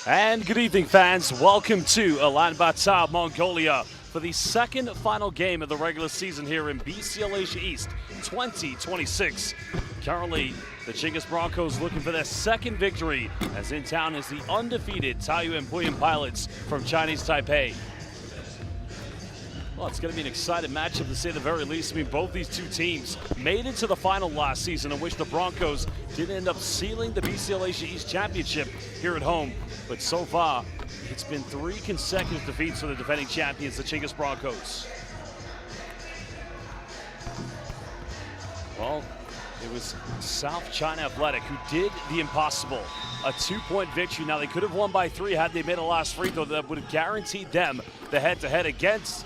And good evening, fans. Welcome to Ulaanbaatar, Mongolia for the second final game of the regular season here in BCL Asia East 2026. Currently, the Chinggis Broncos looking for their second victory, as in town is the undefeated Taoyuan Pauian pilots from Chinese Taipei. Well, it's going to be an exciting matchup to say the very least. I mean, both these two teams made it to the final last season, in which the Broncos did end up sealing the BCL Asia East Championship here at home. But so far, it's been 3 consecutive defeats for the defending champions, the Chinggis Broncos. Well, it was South China Athletic who did the impossible. A 2-point victory. Now, they could have won by 3 had they made a last free throw that would have guaranteed them the head-to-head against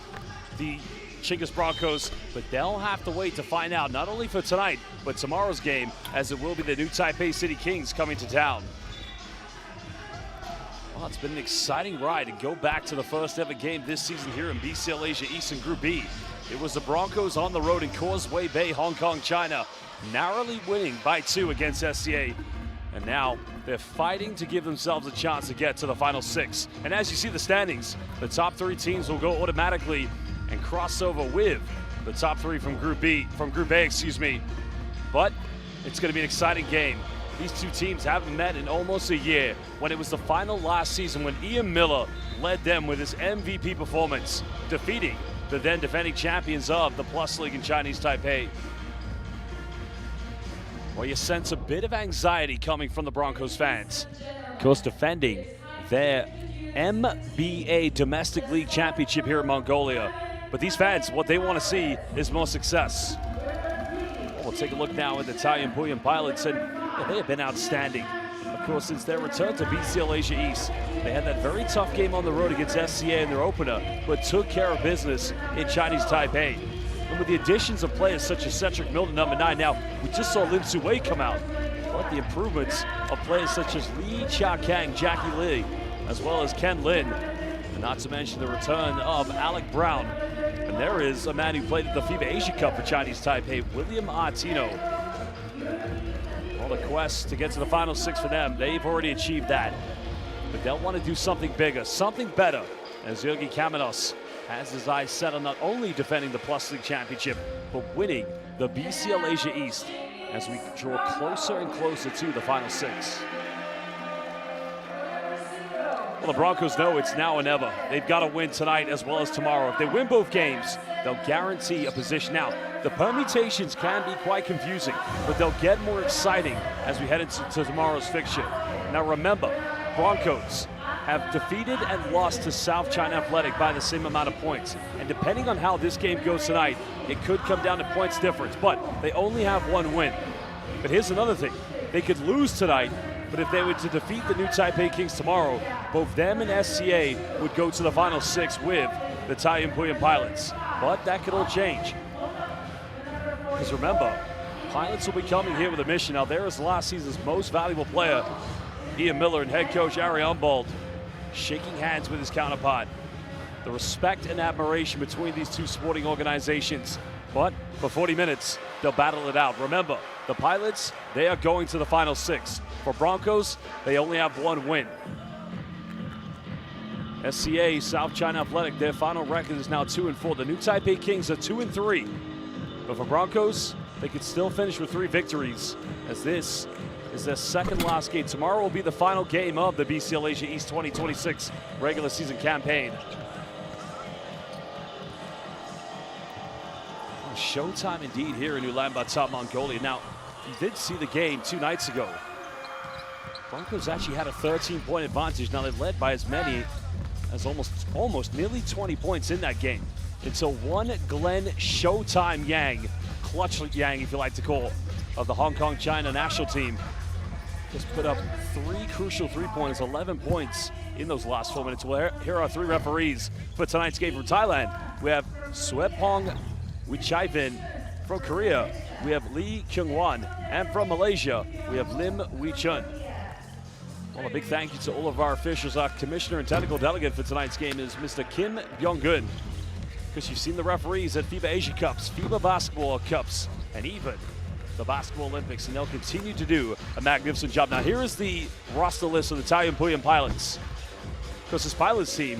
the Chinggis Broncos, but they'll have to wait to find out, not only for tonight, but tomorrow's game, as it will be the new Taipei City Kings coming to town. Well, it's been an exciting ride to go back to the first ever game this season here in BCL Asia East in Group B. It was the Broncos on the road in Causeway Bay, Hong Kong, China, narrowly winning by 2 against SCA. And now they're fighting to give themselves a chance to get to the final 6. And as you see the standings, the top 3 teams will go automatically and cross over with the top 3 from Group A, But it's going to be an exciting game. These two teams haven't met in almost a year, when it was the final last season when Ian Miller led them with his MVP performance, defeating the then defending champions of the Plus League in Chinese Taipei. Well, you sense a bit of anxiety coming from the Broncos fans. Of course, defending their MBA Domestic League Championship here in Mongolia. But these fans, what they want to see is more success. We'll take a look now at the Taoyuan Pauian pilots, and they have been outstanding. Of course, since their return to BCL Asia East, they had that very tough game on the road against SCA in their opener, but took care of business in Chinese Taipei. And with the additions of players such as Cedric Milton, number 9, now we just saw Lim Su-wei come out, but the improvements of players such as Lee Chia-Kang, Jackie Lee, as well as Ken Lin, and not to mention the return of Alec Brown. And there is a man who played at the FIBA Asia Cup for Chinese Taipei, William Artino. Well, the quest to get to the final 6 for them, they've already achieved that. But they'll want to do something bigger, something better, as Jurgi Kamenos has his eyes set on not only defending the Plus League Championship, but winning the BCL Asia East as we draw closer and closer to the final 6. Well, the Broncos know it's now or never. They've got to win tonight as well as tomorrow. If they win both games, they'll guarantee a position. Now, the permutations can be quite confusing, but they'll get more exciting as we head into tomorrow's fixture. Now, remember, Broncos have defeated and lost to South China Athletic by the same amount of points. And depending on how this game goes tonight, it could come down to points difference, but they only have 1 win. But here's another thing. They could lose tonight, but if they were to defeat the new Taipei Kings tomorrow, both them and SCA would go to the final 6 with the Taoyuan Pauian pilots. But that could all change. Because remember, pilots will be coming here with a mission. Now, there is last season's most valuable player, Ian Miller, and head coach Ari Umbold shaking hands with his counterpart. The respect and admiration between these two sporting organizations. But for 40 minutes, they'll battle it out. Remember, the pilots, they are going to the final 6. For Broncos, they only have 1 win. SCA, South China Athletic, their final record is now 2-4. The new Taipei Kings are 2-3. But for Broncos, they could still finish with 3 victories, as this is their second last game. Tomorrow will be the final game of the BCL Asia East 2026 regular season campaign. Showtime indeed here in Ulaanbaatar, Mongolia. Now, you did see the game 2 nights ago. Broncos actually had a 13-point advantage. Now, they led by as many as almost nearly 20 points in that game, until one Glenn Showtime Yang, Clutch Yang if you like to call, of the Hong Kong China national team, just put up 3 crucial 3-pointers, 11 points in those last 4 minutes. Well, here are 3 referees for tonight's game. From Thailand, we have Suepong Wichaivin. From Korea, we have Lee Kyung-wan. And from Malaysia, we have Lim Wee-chun. Well, a big thank you to all of our officials. Our commissioner and technical delegate for tonight's game is Mr. Kim Byung-gun. Because you've seen the referees at FIBA Asia Cups, FIBA Basketball Cups, and even the Basketball Olympics, and they'll continue to do a magnificent job. Now, here is the roster list of the Taoyuan Pauian pilots. because this Pilots team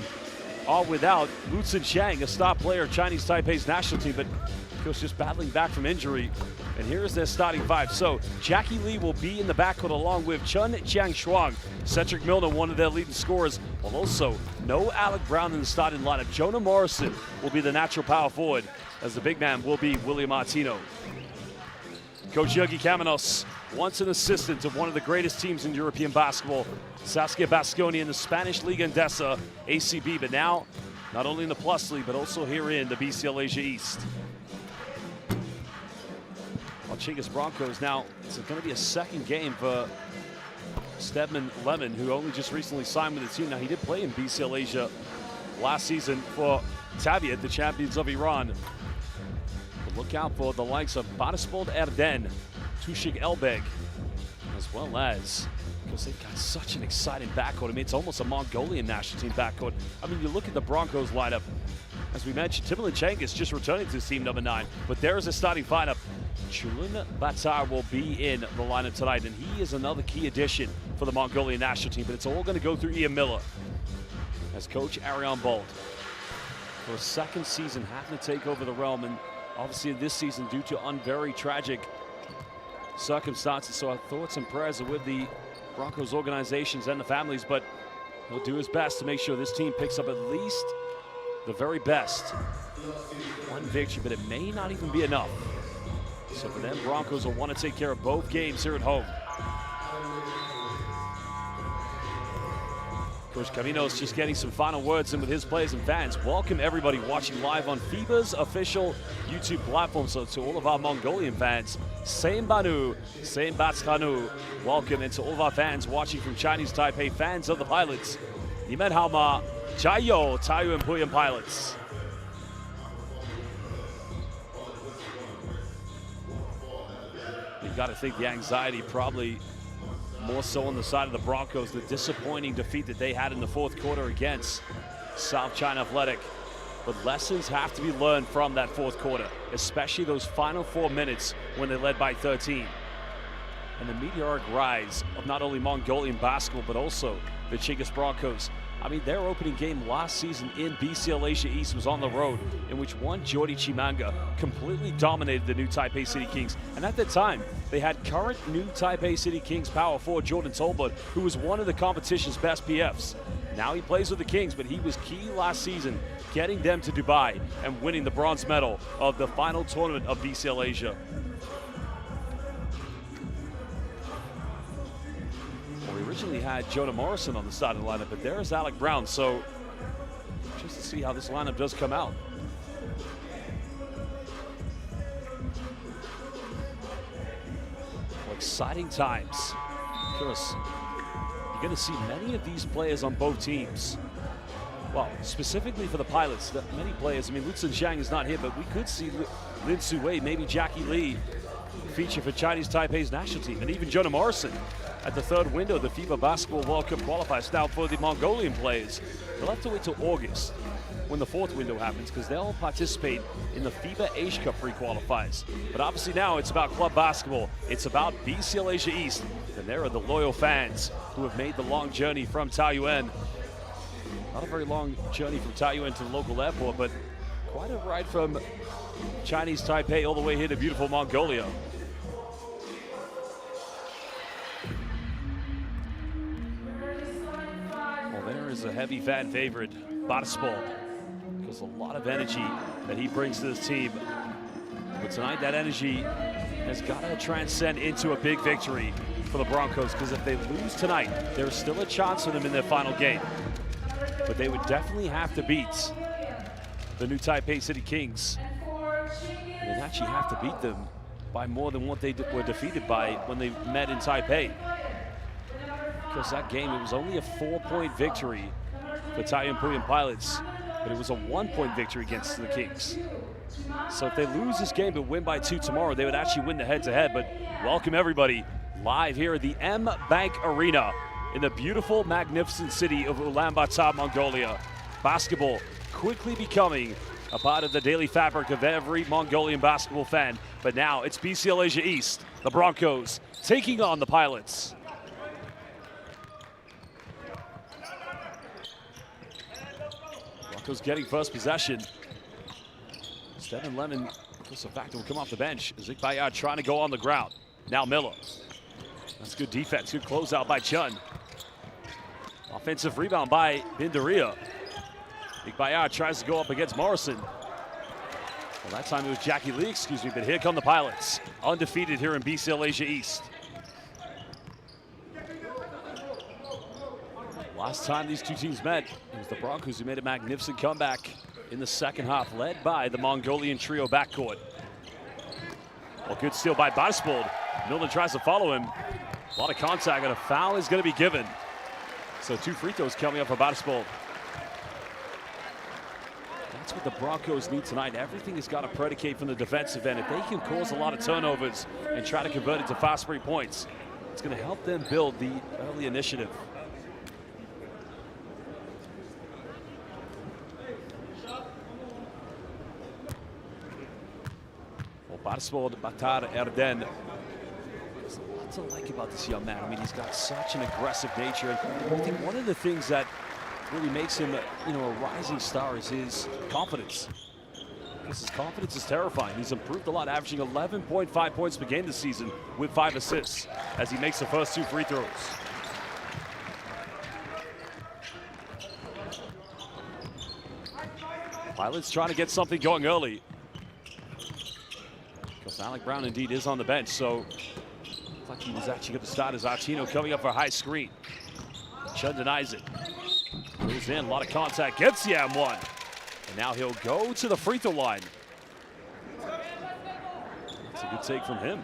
are without Lutsen Zhang, a star player of Chinese Taipei's national team, but of course just battling back from injury. And here's their starting five. So Jackie Lee will be in the backcourt along with Chun Jiangshuang. Cedric Milner, one of their leading scorers, will also no Alec Brown in the starting lineup. Jonah Morrison will be the natural power forward, as the big man will be William Martino. Coach Yogi Kamenos, once an assistant of one of the greatest teams in European basketball, Saskia Basconi in the Spanish Liga Endesa, ACB, but now not only in the Plus League, but also here in the BCL Asia East. Well, Chinggis Broncos now, it's going to be a second game for Stedman Lemon, who only just recently signed with the team. Now, he did play in BCL Asia last season for Taviat, the champions of Iran. But look out for the likes of Batispol Erden, Tushik Elbeg, as well as, because they've got such an exciting backcourt. I mean, it's almost a Mongolian national team backcourt. I mean, you look at the Broncos lineup. As we mentioned, Timberland Chinggis just returning to his team number 9, but there is a starting lineup. Chulun Batar will be in the lineup tonight, and he is another key addition for the Mongolian national team, but it's all going to go through Ian Miller as coach Ariane Bold, for a second season, having to take over the realm, and obviously this season due to very tragic circumstances. So our thoughts and prayers are with the Broncos organizations and the families, but he'll do his best to make sure this team picks up at least the very best. One victory, but it may not even be enough. So for them, Broncos will want to take care of both games here at home. Coach Caminos just getting some final words in with his players and fans. Welcome everybody watching live on FIBA's official YouTube platform. So to all of our Mongolian fans, Sain Banu, Sain Batskanu, welcome. And to all of our fans watching from Chinese Taipei, fans of the Pilots, Nimen Haoma, Chayo, Taoyuan Pauian Pilots. You've got to think the anxiety probably more so on the side of the Broncos, the disappointing defeat that they had in the fourth quarter against South China Athletic. But lessons have to be learned from that fourth quarter, especially those final 4 minutes when they led by 13. And the meteoric rise of not only Mongolian basketball, but also the Chinggis Broncos. I mean, their opening game last season in BCL Asia East was on the road, in which one Jordi Chimanga completely dominated the new Taipei City Kings. And at the time, they had current new Taipei City Kings power forward Jordan Tolbert, who was one of the competition's best PFs. Now he plays with the Kings, but he was key last season, getting them to Dubai and winning the bronze medal of the final tournament of BCL Asia. We originally had Jonah Morrison on the side of the lineup, but there's Alec Brown. So just to see how this lineup does come out. Well, exciting times. Of course, you're going to see many of these players on both teams. Well, specifically for the Pilots, many players. I mean, Lutsen Zhang is not here, but we could see Lin Su-wei, maybe Jackie Lee feature for Chinese Taipei's national team, and even Jonah Morrison at the third window of the FIBA Basketball World Cup qualifiers. Now for the Mongolian players, they'll have to wait till August when the fourth window happens, because they'll participate in the FIBA Asia Cup pre-qualifiers. But obviously now it's about club basketball. It's about BCL Asia East, and there are the loyal fans who have made the long journey from Taoyuan. Not a very long journey from Taoyuan to the local airport, but quite a ride from Chinese Taipei all the way here to beautiful Mongolia. Is a heavy fan favorite, Batispol, because a lot of energy that he brings to this team. But tonight, that energy has got to transcend into a big victory for the Broncos, because if they lose tonight, there's still a chance for them in their final game. But they would definitely have to beat the new Taipei City Kings. They'd actually have to beat them by more than what they were defeated by when they met in Taipei. Because that game, it was only a 4-point victory for Taoyuan Pauian Pilots, but it was a 1-point victory against the Kings. So if they lose this game but win by 2 tomorrow, they would actually win the head-to-head. But welcome everybody live here at the M Bank Arena in the beautiful, magnificent city of Ulaanbaatar, Mongolia. Basketball quickly becoming a part of the daily fabric of every Mongolian basketball fan. But now it's BCL Asia East, the Broncos taking on the Pilots. Broncos getting first possession. Stephen Lemon, just a factor, will come off the bench. Zig Bayard trying to go on the ground. Now Miller. That's good defense, good closeout by Chun. Offensive rebound by Bindaria. Zig Bayard tries to go up against Morrison. Well, that time it was Jackie Lee, excuse me, but here come the Pilots. Undefeated here in BCL Asia East. Last time these two teams met, it was the Broncos who made a magnificent comeback in the second half, led by the Mongolian trio backcourt. Well, good steal by Barspold. Milner tries to follow him. A lot of contact, and a foul is going to be given. So 2 free throws coming up for Barspold. That's what the Broncos need tonight. Everything has got to predicate from the defensive end. If they can cause a lot of turnovers and try to convert it to fast break points, it's going to help them build the early initiative. Barspold, Batar, Erden. There's a lot to like about this young man. I mean, he's got such an aggressive nature. I think one of the things that really makes him, a rising star is his confidence. Because his confidence is terrifying. He's improved a lot, averaging 11.5 points per game this season with 5 assists as he makes the first 2 free throws. Pilots trying to get something going early. Because Alec Brown indeed is on the bench, so looks like he was actually going to start as Artino coming up for a high screen. Chun denies it. Goes in, a lot of contact, gets the M1. And now he'll go to the free throw line. That's a good take from him.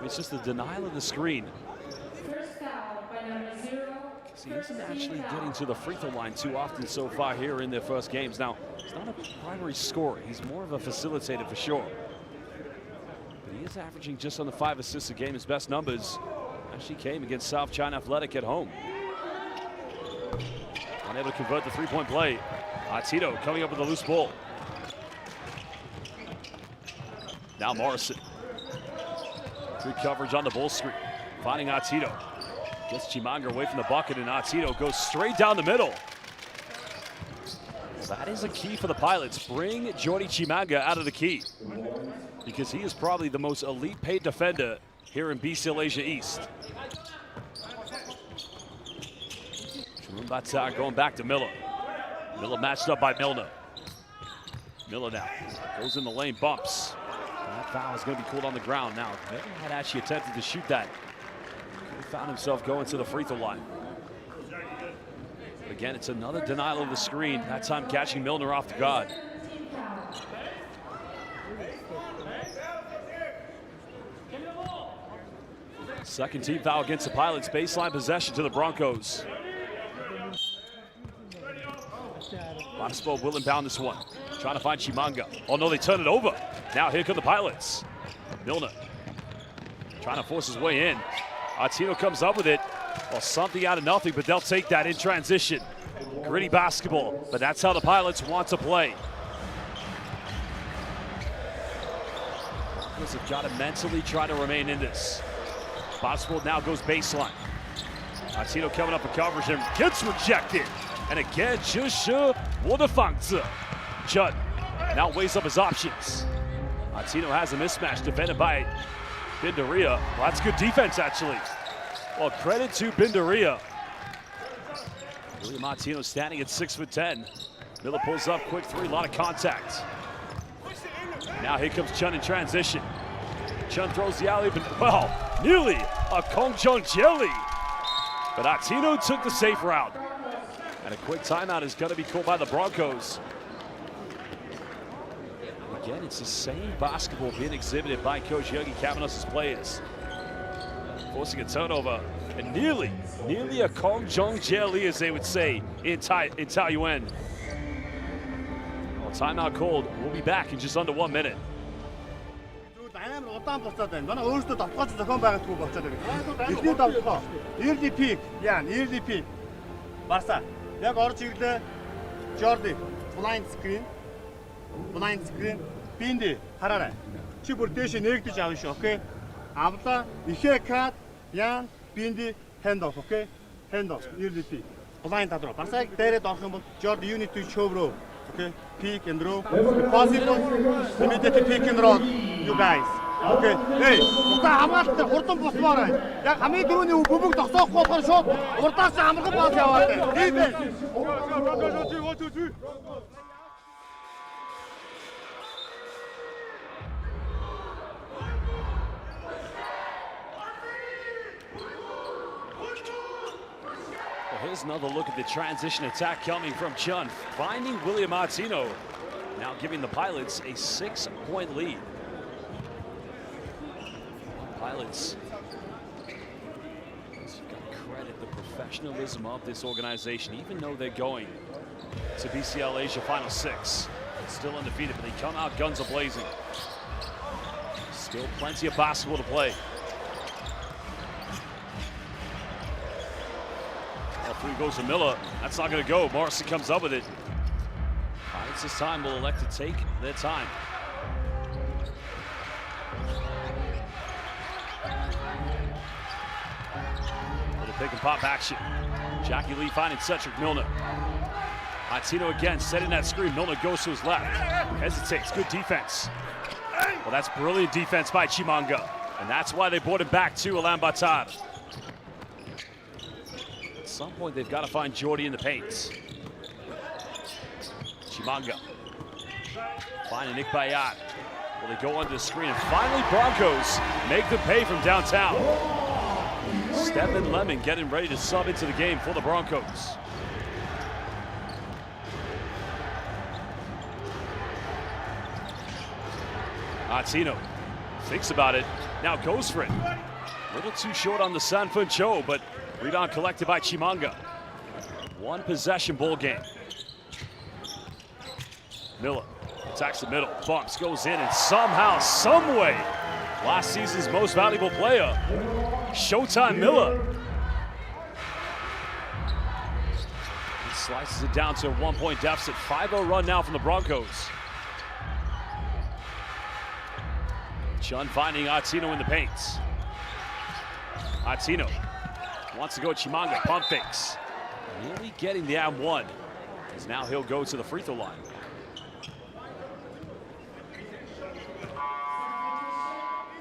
It's just the denial of the screen. He isn't actually getting to the free throw line too often so far here in their first games. Now, he's not a primary scorer. He's more of a facilitator for sure. But he is averaging just under 5 assists a game. His best numbers actually came against South China Athletic at home. Unable to convert the three-point play. Tito coming up with a loose ball. Now Morrison. Good coverage on the ball screen. Finding Tito. Gets Chimanga away from the bucket, and Tito goes straight down the middle. That is a key for the Pilots. Bring Jordy Chimanga out of the key, because he is probably the most elite paid defender here in BCL Asia East. Batar going back to Miller. Miller matched up by Milner. Miller now goes in the lane, bumps. And that foul is going to be called on the ground. Now, Miller had actually attempted to shoot that. He found himself going to the free throw line. Again, it's another denial of the screen, that time catching Milner off the guard. Second team foul against the Pilots. Baseline possession to the Broncos. Barspold will inbound this one. Trying to find Chimanga. Oh no, they turn it over. Now here come the Pilots. Milner trying to force his way in. Tito comes up with it. Well, something out of nothing, but they'll take that in transition. Gritty basketball, but that's how the Pilots want to play. Broncos have got to mentally try to remain in this. Barspold now goes baseline. Tito coming up for coverage and gets rejected. And again, Chun now weighs up his options. Tito has a mismatch defended by Bindaria. Well, that's good defense, actually. Well, credit to Bindaria. William Martino standing at 6'10". Miller pulls up, quick three, a lot of contact. Now here comes Chun in transition. Chun throws the alley, but well, nearly a Kong Chung jelly. But Atino took the safe route. And a quick timeout is going to be called by the Broncos. Again, it's the same basketball being exhibited by Coach Yogi Cavanos' players. Forcing a turnover, and nearly a Kong Jong Jelly, as they would say in Taoyuan. Well, timeout called. We'll be back in just under 1 minute. Яг орж ирлээ. Jordi blind screen. Бинди хараарай. Чи бүр дээш нэгдэж авна шүү, окей? Авлаа. Ихэ кат, ян, бинди hand off, окей? Hand off. ELDP. blind draw. Барсаг дээрээ дорох юм бол Jordan unit to show bro. Okay, pick and roll. Possible. Immediately pick and roll. You guys. Okay. Hey, угаа хамгаалт хурдан босмоор. Яг хамгийн дөрөвний бүбэг тогсоохгүй болохоор шууд урдаас амархан пас яваад байна. Defense. Here's another look at the transition attack coming from Chun, finding William Martino, now giving the Pilots a 6-point lead. Pilots, you've got to credit the professionalism of this organization, even though they're going to BCL Asia Final 6. Still undefeated, but they come out guns a-blazing. Still plenty of basketball to play. Three goes to Miller. That's not going to go. Morrison comes up with it. Pilots this time will elect to take their time. Little pick and pop action. Jackie Lee finding Cedric Milner. Martino again setting that screen. Milner goes to his left. Hesitates. Good defense. Well, that's brilliant defense by Chimanga. And that's why they brought him back to Ulaanbaatar. At some point, they've got to find Jordy in the paint. Chimanga finding Nick Bayat. Will they go under the screen? And finally, Broncos make them pay from downtown. Stephen Lemon getting ready to sub into the game for the Broncos. Martino thinks about it, now goes for it. A little too short on the Sanfun Cho, but rebound collected by Chimanga. One possession ball game. Miller attacks the middle, bumps, goes in, and somehow, someway, last season's most valuable player, Showtime Miller. He slices it down to a 1-point deficit. 5-0 run now from the Broncos. Chun finding Artino in the paint. Artino wants to go Chimanga, pump fakes. Really getting the and one, as now he'll go to the free throw line.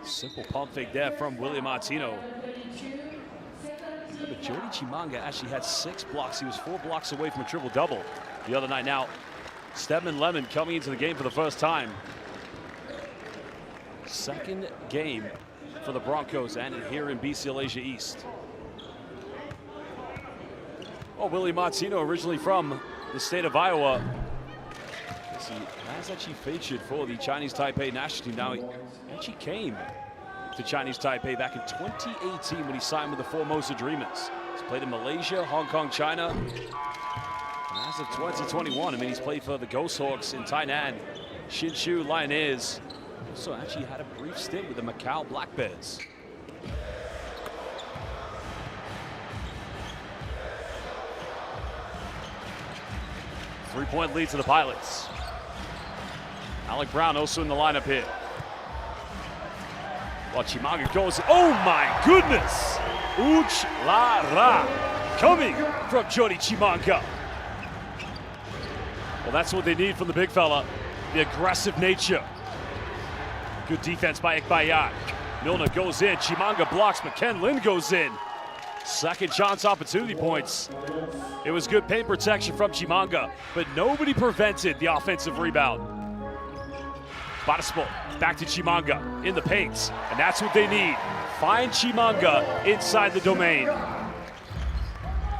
Simple pump fake there from William Martino. But Jordy Chimanga actually had 6 blocks. He was 4 blocks away from a triple-double the other night. Now, Stedman Lemon coming into the game for the first time. Second game for the Broncos and here in BCL Asia East. Well, Willie Martino, originally from the state of Iowa. He has actually featured for the Chinese Taipei national team. Now, he actually came to Chinese Taipei back in 2018 when he signed with the Formosa Dreamers. He's played in Malaysia, Hong Kong, China. And as of 2021, I mean, he's played for the Ghost Hawks in Tainan, Hsinchu Lioneers. Also actually had a brief stint with the Macau Black Bears. Three-point lead to the Pilots. Alec Brown also in the lineup here. While Chimanga goes, oh my goodness! Uch La Ra coming from Jordy Chimanga. Well, that's what they need from the big fella, the aggressive nature. Good defense by Ikbayat. Milner goes in, Chimanga blocks, but Ken Lin goes in. Second chance opportunity points. It was good paint protection from Chimanga, but nobody prevented the offensive rebound. Batispol back to Chimanga in the paint, and that's what they need. Find Chimanga inside the domain.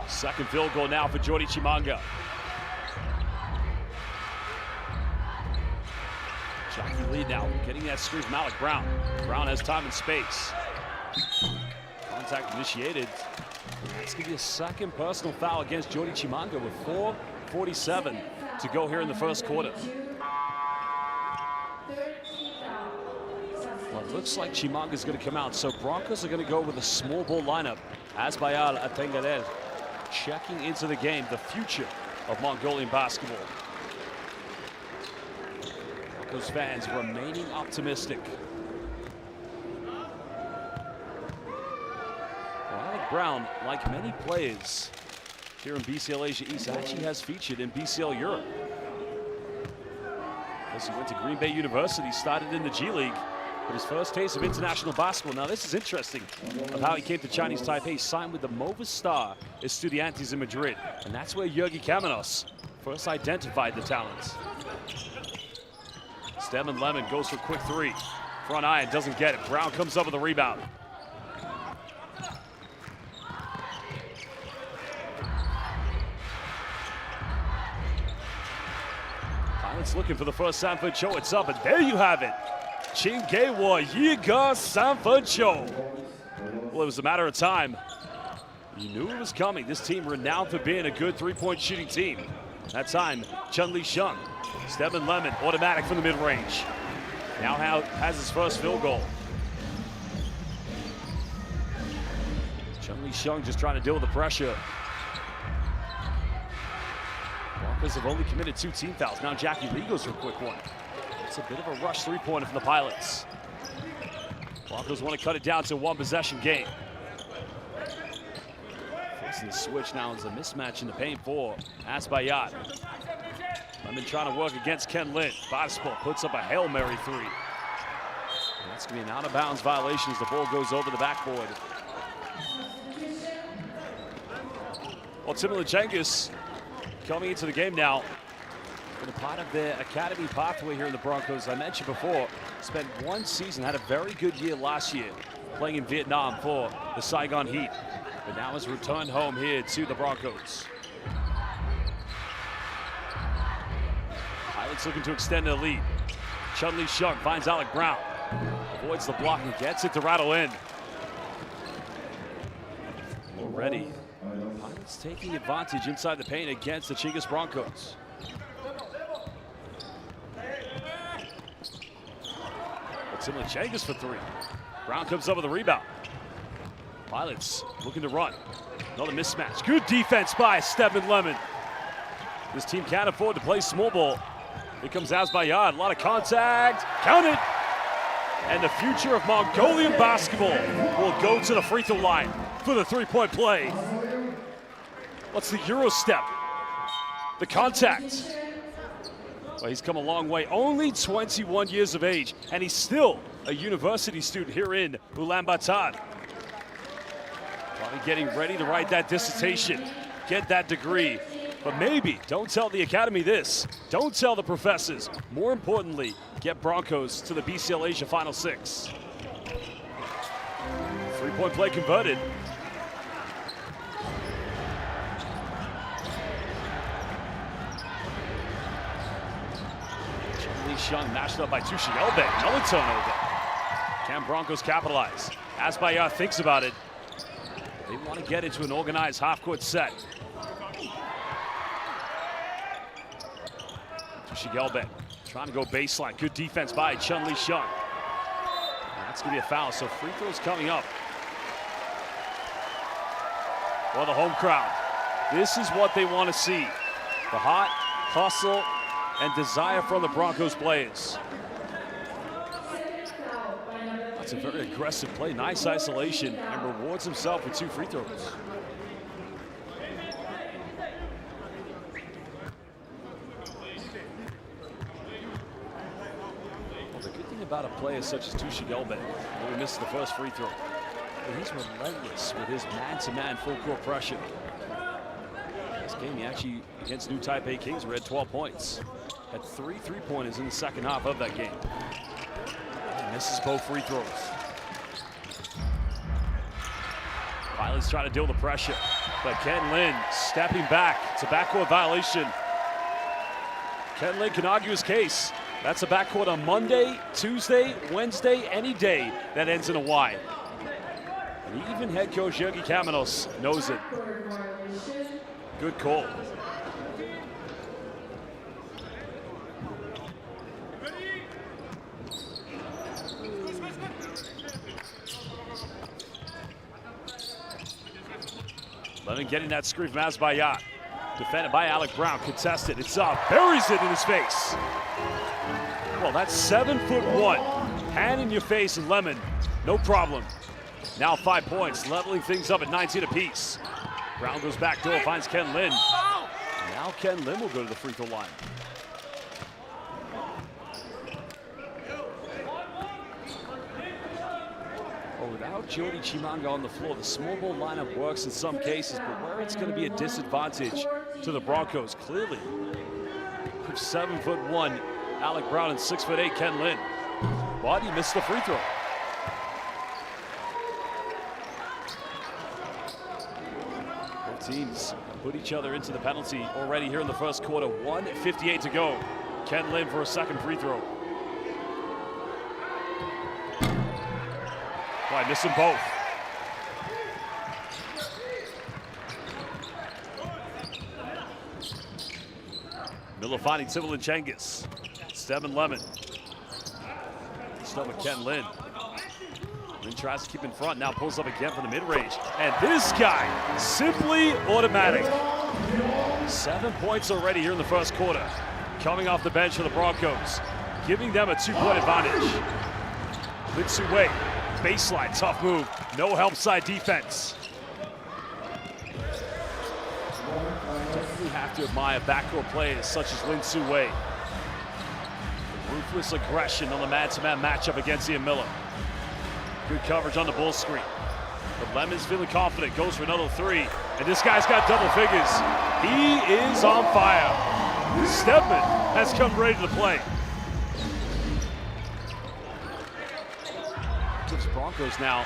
Second field goal now for Jordy Chimanga. Jackie Lee now getting that screen from Alec Brown. Brown has time and space. Contact initiated. That's going to be a second personal foul against Jordy Chimanga with 4:47 to go here in the first quarter. Well, it looks like Chimanga's going to come out, so Broncos are going to go with a small ball lineup. Asbayal Atengarer checking into the game, the future of Mongolian basketball. Broncos fans remaining optimistic. Well, Alec Brown, like many players here in BCL Asia East. Actually has featured in BCL Europe. He went to Green Bay University, started in the G League, but his first taste of international basketball. Now this is interesting of how he came to Chinese Taipei, signed with the Movistar Estudiantes in Madrid, and that's where Chinggis Broncos first identified the talents. Stedman Lemon goes for a quick three. Front iron, doesn't get it. Brown comes up with a rebound. Pilots looking for the first Sanford Cho. It's up, and there you have it. Chinggis Sanford Cho. Well, it was a matter of time. You knew it was coming. This team renowned for being a good three-point shooting team. That time, Chun-Li Shung. Stedman Lemon, automatic from the mid-range. Now has his first field goal. Chun-Li Shung just trying to deal with the pressure. Broncos have only committed 2 team fouls. Now Jackie Lee goes for a quick one. It's a bit of a rush three-pointer from the Pilots. Broncos want to cut it down to a one-possession game. Forcing the switch now is a mismatch in the paint for Asbayat. Lemon trying to work against Ken Lin. Badispo puts up a Hail Mary three. And that's going to be an out-of-bounds violation as the ball goes over the backboard. Well, Timothy Chinggis coming into the game now. Been a part of their academy pathway here in the Broncos. I mentioned before, spent 1 season, had a very good year last year playing in Vietnam for the Saigon Heat, but now has returned home here to the Broncos. Pilots looking to extend their lead. Chun-Li Shung finds Alec Brown, avoids the block and gets it to rattle in. Already, Pilots taking advantage inside the paint against the Chinggis Broncos. Timothy Chinggis for three. Brown comes up with a rebound. Pilots looking to run. Another mismatch. Good defense by Stedman Lemon. This team can't afford to play small ball. Here comes Asbayat. A lot of contact. Count it. And the future of Mongolian basketball will go to the free throw line for the three-point play. What's the Euro step? The contact. Well, he's come a long way, only 21 years of age, and he's still a university student here in Ulaanbaatar. Probably getting ready to write that dissertation, get that degree. But maybe, don't tell the academy this, don't tell the professors. More importantly, get Broncos to the BCL Asia Final Six. Three-point play converted. Shung mashed up by Tushielbe. Another turnover. Can Broncos capitalize? Asbayat thinks about it. They want to get into an organized half-court set. Tushielbe trying to go baseline. Good defense by Chun-Li Shung. That's going to be a foul, so free throws coming up. Well, the home crowd. This is what they want to see. The hot hustle and desire from the Broncos players. That's a very aggressive play, nice isolation, and rewards himself with 2 free throws. Well, the good thing about a player such as Tushielbe, when he misses the first free throw, he's relentless with his man-to-man full-court pressure. This game, he actually, against New Taipei Kings, we had 12 points. Had 3 three-pointers in the second half of that game. And misses both free throws. Pilots trying to deal with the pressure, but Ken Lin stepping back. It's a backcourt violation. Ken Lin can argue his case. That's a backcourt on Monday, Tuesday, Wednesday, any day that ends in a Y. And even head coach Chinggis Broncos knows it. Good call. Lemon getting that screen from Asbayat. Defended by Alec Brown, contested, it's up, buries it in his face. Well, that's 7'1", hand in your face, and Lemon, no problem. Now 5 points, leveling things up at 19 apiece. Brown goes back door, finds Ken Lin. Now Ken Lin will go to the free throw line. Well, without Jody Chimanga on the floor, the small ball lineup works in some cases, but where it's going to be a disadvantage to the Broncos, clearly. 7'1" Alec Brown and 6'8" Ken Lin. But he missed the free throw. Both teams put each other into the penalty already here in the first quarter. 1:58 to go. Ken Lin for a second free throw. Boy, missed them both. Miller finding Taoyuan Chinggis. Steven Lemon. Still with Ken Lin. Lin tries to keep in front, now pulls up again from the mid-range. And this guy, simply automatic. 7 points already here in the first quarter. Coming off the bench for the Broncos, giving them a 2-point advantage. Lin Sue, baseline, tough move. No help side defense. Definitely have to admire backcourt players such as Lin Sue. Ruthless aggression on the man-to-man matchup against Ian Miller. Good coverage on the ball screen. But Lemon's feeling confident, goes for another three. And this guy's got double figures. He is on fire. Stedman has come ready to play. Gives Broncos now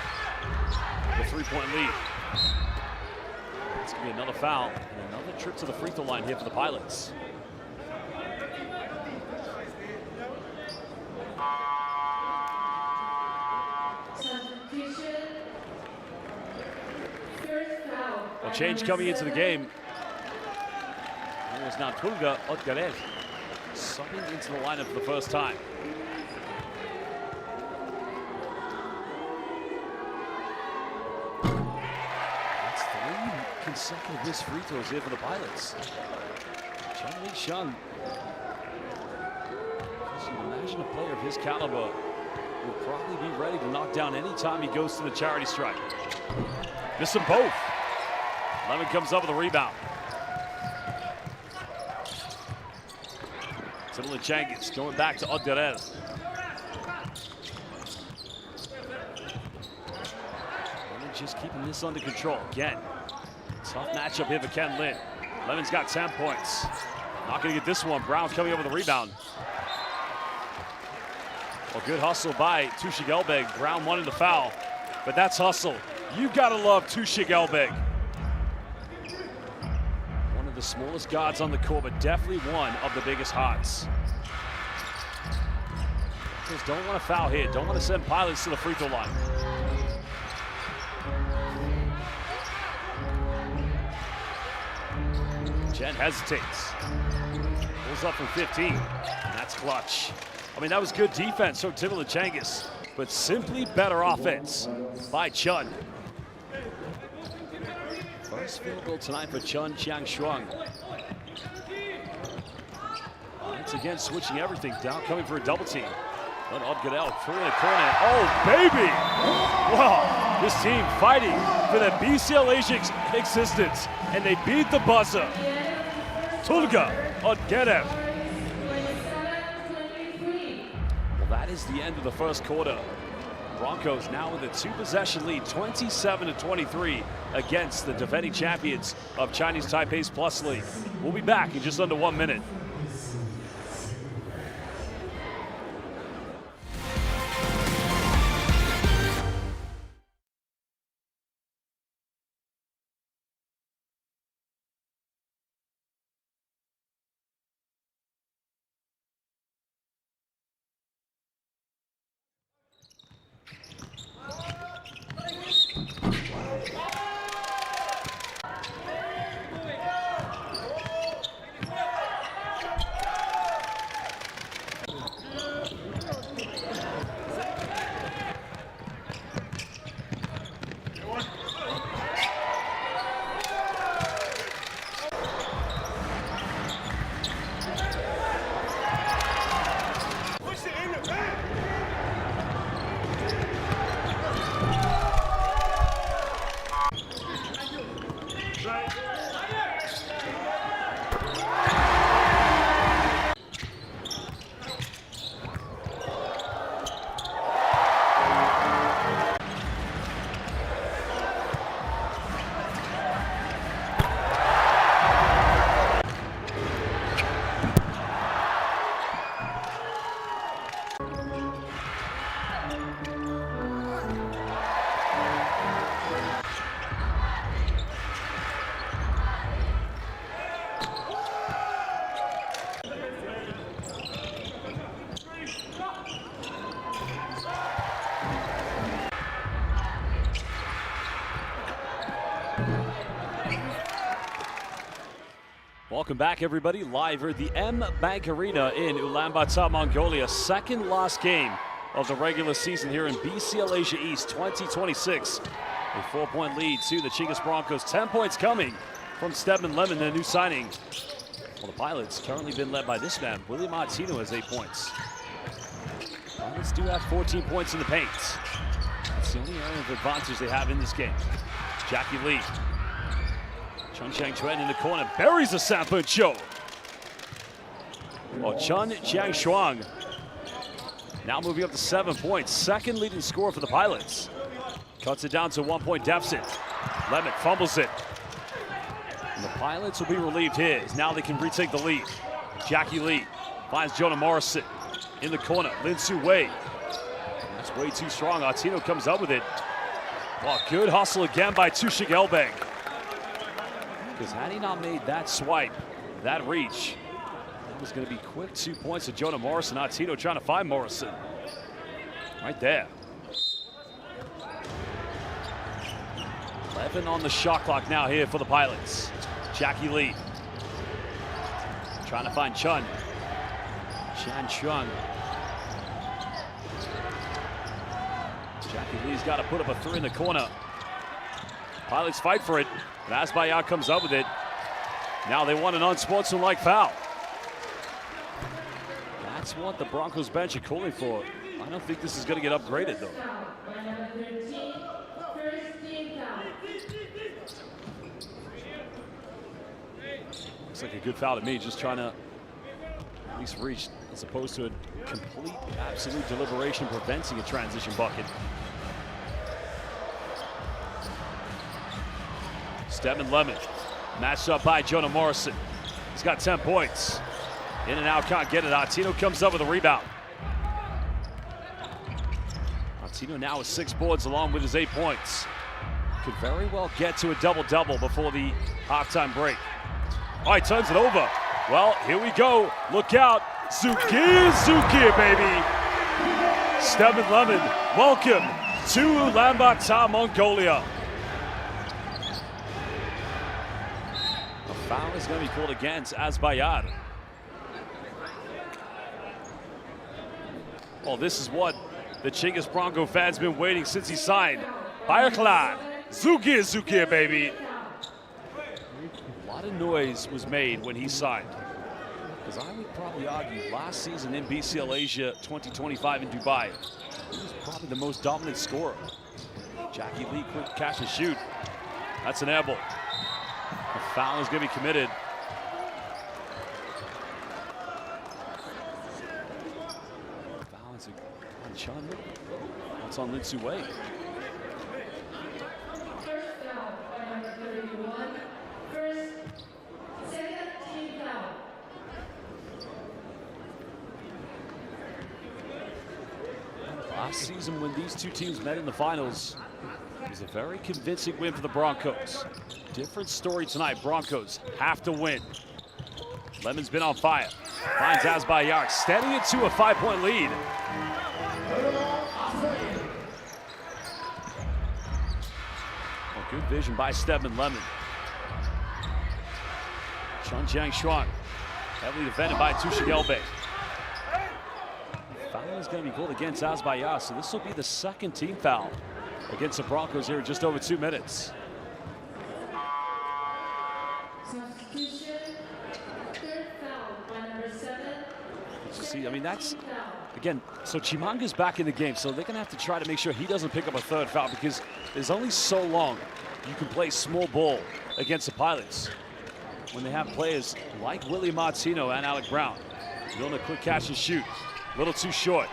the 3-point lead. It's gonna be another foul and another trip to the free throw line here for the Pilots. A change coming into the game. It was now Tulga Otgarev subbing into the lineup for the first time. That's 3 consecutive missed free throws here for the Pilots. Chun-Li Shun. As you imagine a player of his caliber will probably be ready to knock down any time he goes to the charity stripe. Miss them both. Lemon comes up with a rebound. Taoyuan Chinggis going back to Otgarev. Lemon just keeping this under control. Again, tough matchup here for Ken Lin. Lemon's got 10 points. Not gonna get this one. Brown coming up with a rebound. A good hustle by Tushik Elbeg. Brown wanted the foul, but that's hustle. You gotta love Tushik Elbeg. One of the smallest guards on the court, but definitely one of the biggest hearts. Just don't want to foul here. Don't want to send Pilots to the free throw line. Jen hesitates. Pulls up from 15. And that's clutch. I mean, that was good defense from Taoyuan Chinggis, but simply better offense by Chun. First field goal tonight for Chun Chiang Shuang. Once again, switching everything down, coming for a double team. Let Odgadel through in the corner. Oh, baby! Wow, this team fighting for the BCL Asia existence, and they beat the buzzer. Tulga Odgadev. Well, that is the end of the first quarter. Broncos now with a 2-possession lead, 27-23 against the defending champions of Chinese Taipei's Plus League. We'll be back in just under 1 minute. Welcome back, everybody. Live here at the M Bank Arena in Ulaanbaatar, Mongolia. Second last game of the regular season here in BCL Asia East 2026. A 4-point lead to the Chinggis Broncos. 10 points coming from Stedman Lemon, their new signing. Well, the Pilots currently been led by this man. William Martino has 8 points. Pilots do have 14 points in the paint. That's the only area of advantage they have in this game. Jackie Lee. Chun Chiang Chuan in the corner, buries the Sanford Cho. Oh, Chun Chiang Shuang now moving up to 7 points. Second leading scorer for the Pilots. Cuts it down to a 1-point deficit. Lemon fumbles it. And the Pilots will be relieved here, as now they can retake the lead. Jackie Lee finds Jonah Morrison in the corner. Lin Su Wei. That's way too strong. Artino comes up with it. Oh, good hustle again by Tushik Elbeg. Because had he not made that swipe, that reach, that was going to be quick 2 points to Jonah Morrison. Artino trying to find Morrison. Right there. 11 on the shot clock now here for the Pilots. Jackie Lee trying to find Chun. Chan Chuan. Jackie Lee's got to put up a 3 in the corner. Pilots fight for it. And Asbayar comes up with it. Now they want an unsportsmanlike foul. That's what the Broncos bench are calling for. I don't think this is going to get upgraded, though. Looks like a good foul to me, just trying to at least reach, as opposed to a complete, absolute deliberation preventing a transition bucket. Stedman Lemon, matched up by Jonah Morrison. He's got 10 points. In and out, can't get it. Artino comes up with a rebound. Artino now with 6 boards along with his 8 points. Could very well get to a double-double before the halftime break. Oh, he turns it over. Well, here we go. Look out. Zuki, baby. Stedman Lemon, welcome to Ulaanbaatar, Mongolia. Foul is going to be called against Asbayar. Well, this is what the Chinggis Bronco fans been waiting since he signed. Bayaklan, Zuki, baby. A lot of noise was made when he signed. Because I would probably argue last season in BCL Asia 2025 in Dubai, he was probably the most dominant scorer. Jackie Lee, quick catch and shoot. That's an air ball. The foul is going to be committed. Foul is on Chun. It's on Lin Su Wei. Last season when these two teams met in the finals, it was a very convincing win for the Broncos. Different story tonight. Broncos have to win. Lemon's been on fire. Finds Asbayar, extending it to a 5-point lead. Well, good vision by Stedman Lemon. Chun Chiang Shuang, heavily defended by Tushik Elbeg. Foul is going to be called against Asbayar, so this will be the second team foul against the Broncos here in just over 2 minutes. See, I mean, that's, again, so Chimanga's back in the game, so they're going to have to try to make sure he doesn't pick up a 3rd foul, because there's only so long you can play small ball against the Pilots when they have players like William Martino and Alec Brown. Doing a quick catch and shoot. A little too short.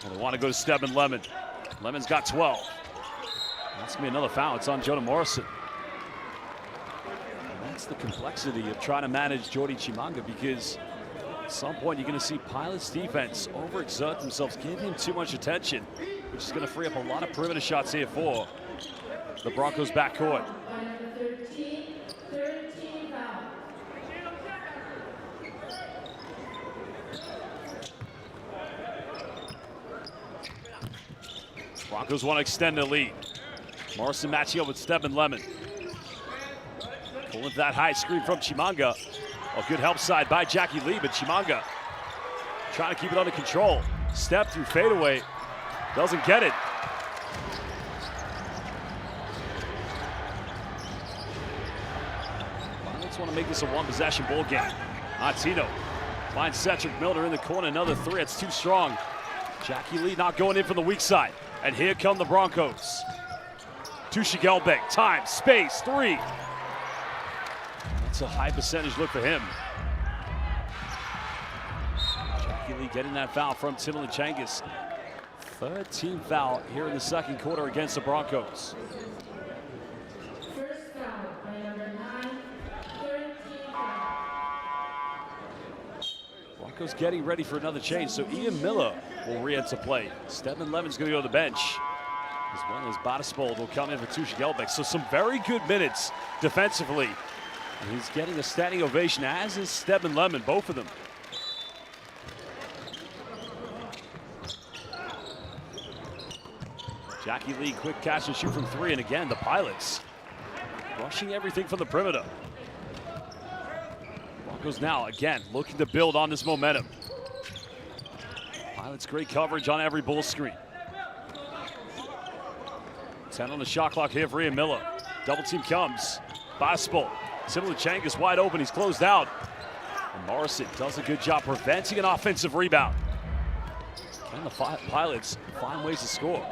Well, they want to go to Stedman Lemon. Lemon's got 12. That's going to be another foul. It's on Jonah Morrison. And that's the complexity of trying to manage Jordy Chimanga, because at some point you're going to see Pilots defense overexert themselves, give him too much attention, which is going to free up a lot of perimeter shots here for the Broncos backcourt. Broncos want to extend the lead. Morrison matching up with Stedman Lemon. Pulling that high screen from Chimanga. A good help side by Jackie Lee, but Chimanga trying to keep it under control. Step through fadeaway. Doesn't get it. Pilots want to make this a one-possession ball game. Tino finds Cedric Milner in the corner. Another three. It's too strong. Jackie Lee not going in from the weak side. And here come the Broncos. To Shigelbeck. Time, space, three. That's a high percentage look for him. Jackie Lee getting that foul from Timothy Chinggis. Third team foul here in the second quarter against the Broncos. First foul by number 9, third team foul. Broncos getting ready for another change, so Ian Miller will re-enter play. Stedman Lemon's going to go to the bench, as well as Badispold will come in for Tusha Gelbeck. So some very good minutes defensively. And he's getting a standing ovation, as is Stedman Lemon, both of them. Jackie Lee, quick catch and shoot from three, and again, the Pilots rushing everything from the perimeter. Broncos now, again, looking to build on this momentum. Pilots great coverage on every ball screen. 10 on the shot clock here for Ian Miller. Double team comes. Baspol. Timothy Chinggis wide open. He's closed out. And Morrison does a good job preventing an offensive rebound. Can the Pilots find ways to score?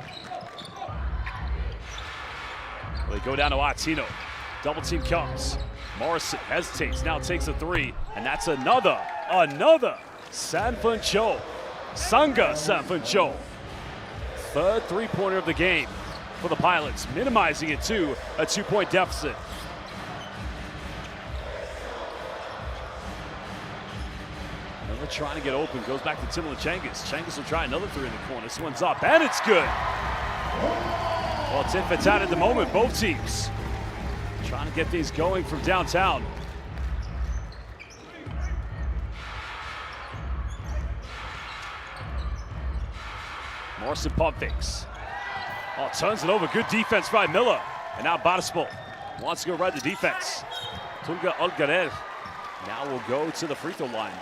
Well, they go down to Atino. Double team comes. Morrison hesitates, now takes a three. And that's another Sanfun-Cho. Sanga Sanfun-Cho. Third three-pointer of the game for the Pilots, minimizing it to a 2-point deficit. Miller trying to get open, goes back to Timothy Chinggis. Chinggis will try another three in the corner. This one's up, and it's good. Well, tit for tat at the moment, both teams trying to get things going from downtown. Morrison pump fakes. Oh, turns it over. Good defense by Miller. And now Badispold wants to go ride the defense. Tunga Olgarer now will go to the free throw line.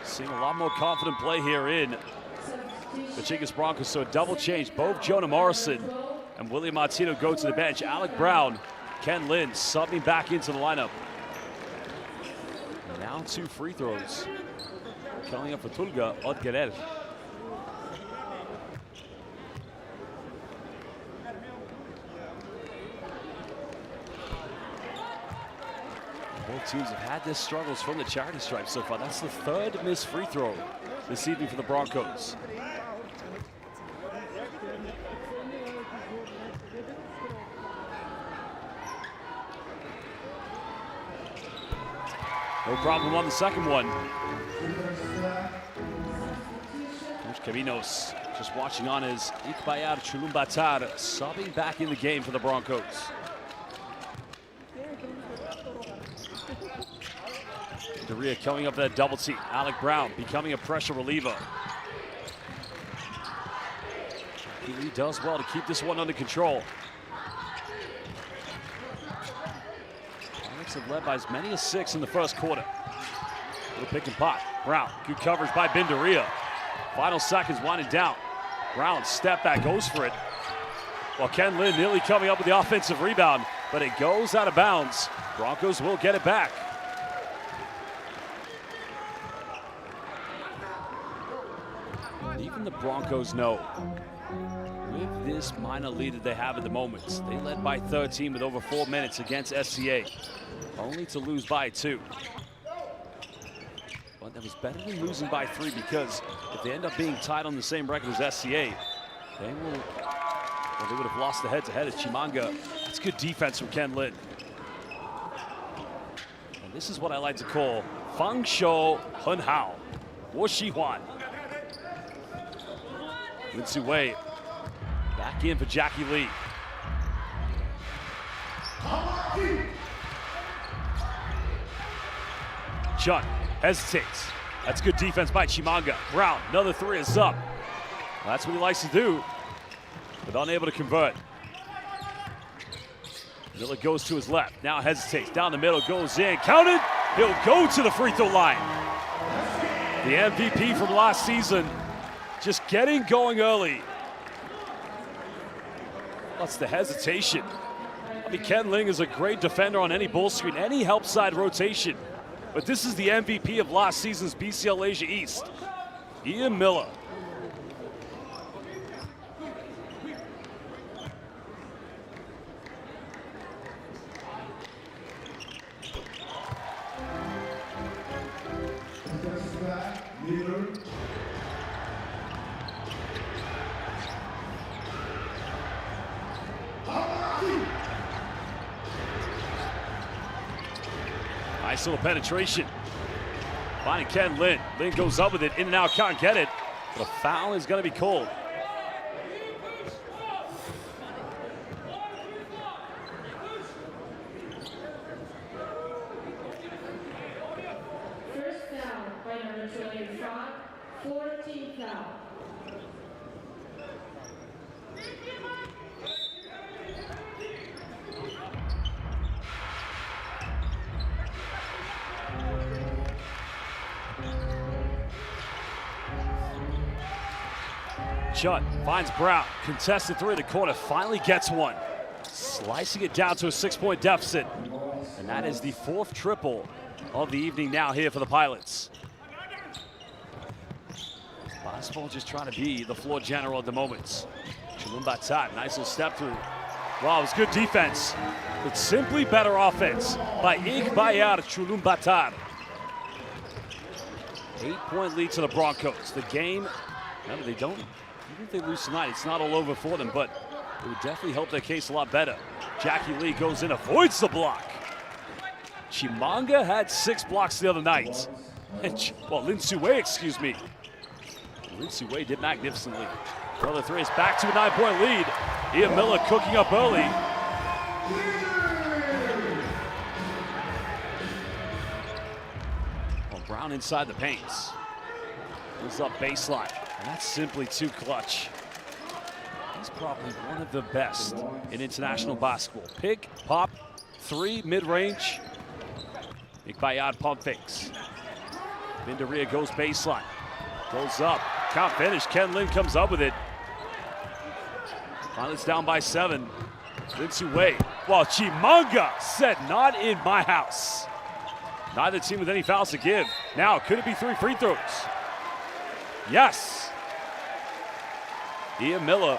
Seeing a lot more confident play here in the Chinggis Broncos. So a double change. Both Jonah Morrison and William Martino go to the bench. Alec Brown, Ken Lynn subbing back into the lineup. Now 2 free throws coming up for Tulga Odgerer. Both teams have had their struggles from the charity stripe so far. That's the third missed free throw this evening for the Broncos. No problem on the second one. Coach Caminos just watching on his Ikbayar Chulumbatar subbing back in the game for the Broncos. Daria coming up that double team. Alec Brown becoming a pressure reliever. He does well to keep this one under control. Have led by as many as 6 in the first quarter. Little pick and pop. Brown, good coverage by Bindaria. Final seconds winding down. Brown step back, goes for it. Well, Ken Lynn nearly coming up with the offensive rebound, but it goes out of bounds. Broncos will get it back. And even the Broncos know, with this minor lead that they have at the moment, they led by 13 with over 4 minutes against SCA, only to lose by 2. But that was better than losing by 3, because if they end up being tied on the same record as SCA, they would have lost the head-to-head as Chimanga. That's good defense from Ken Lin. And this is what I like to call Fang Shou Hun Hao, Wo Shi Huan. Lin Su Wei back in for Jackie Lee. Chun hesitates, That's good defense by Chimanga. Brown, another three is up. That's what he likes to do, but unable to convert. Miller goes to his left, now hesitates, down the middle, goes in, counted. He'll go to the free throw line. The MVP from last season, just getting going early. That's the hesitation. I mean, Ken Ling is a great defender on any ball screen, any help side rotation. But this is the MVP of last season's BCL Asia East, Ian Miller. Nice little penetration. Finding Ken Lin. Lin goes up with it, in and out, can't get it. But a foul is going to be called. First foul by number 25, 14th foul. Judd finds Brown, contested three in the corner, finally gets one. Slicing it down to a 6-point deficit. And that is the fourth triple of the evening now here for the Pilots. Basketball just trying to be the floor general at the moment. Chulumbatar, nice little step through. Wow, it was good defense, but simply better offense by Iqbayar Chulumbatar. 8-point lead to the Broncos. The game, remember, they don't, even if they lose tonight, it's not all over for them, but it would definitely help their case a lot better. Jackie Lee goes in, avoids the block. Chimanga had 6 blocks the other night. Well, Lin Sue, excuse me. Lin Sue did magnificently. Another three is back to a 9-point lead. Ian Miller cooking up early. Well, Brown inside the paints. Goes up baseline, and that's simply too clutch. He's probably one of the best in international basketball. Pick, pop, three, mid-range. Iqbayar pump fakes. Vindaria goes baseline. Goes up, can't finish. Ken Lin comes up with it. Pilots down by 7. Lin Sue. Well, Chimanga said, not in my house. Neither team with any fouls to give. Now, could it be 3 free throws? Yes. Ian Miller,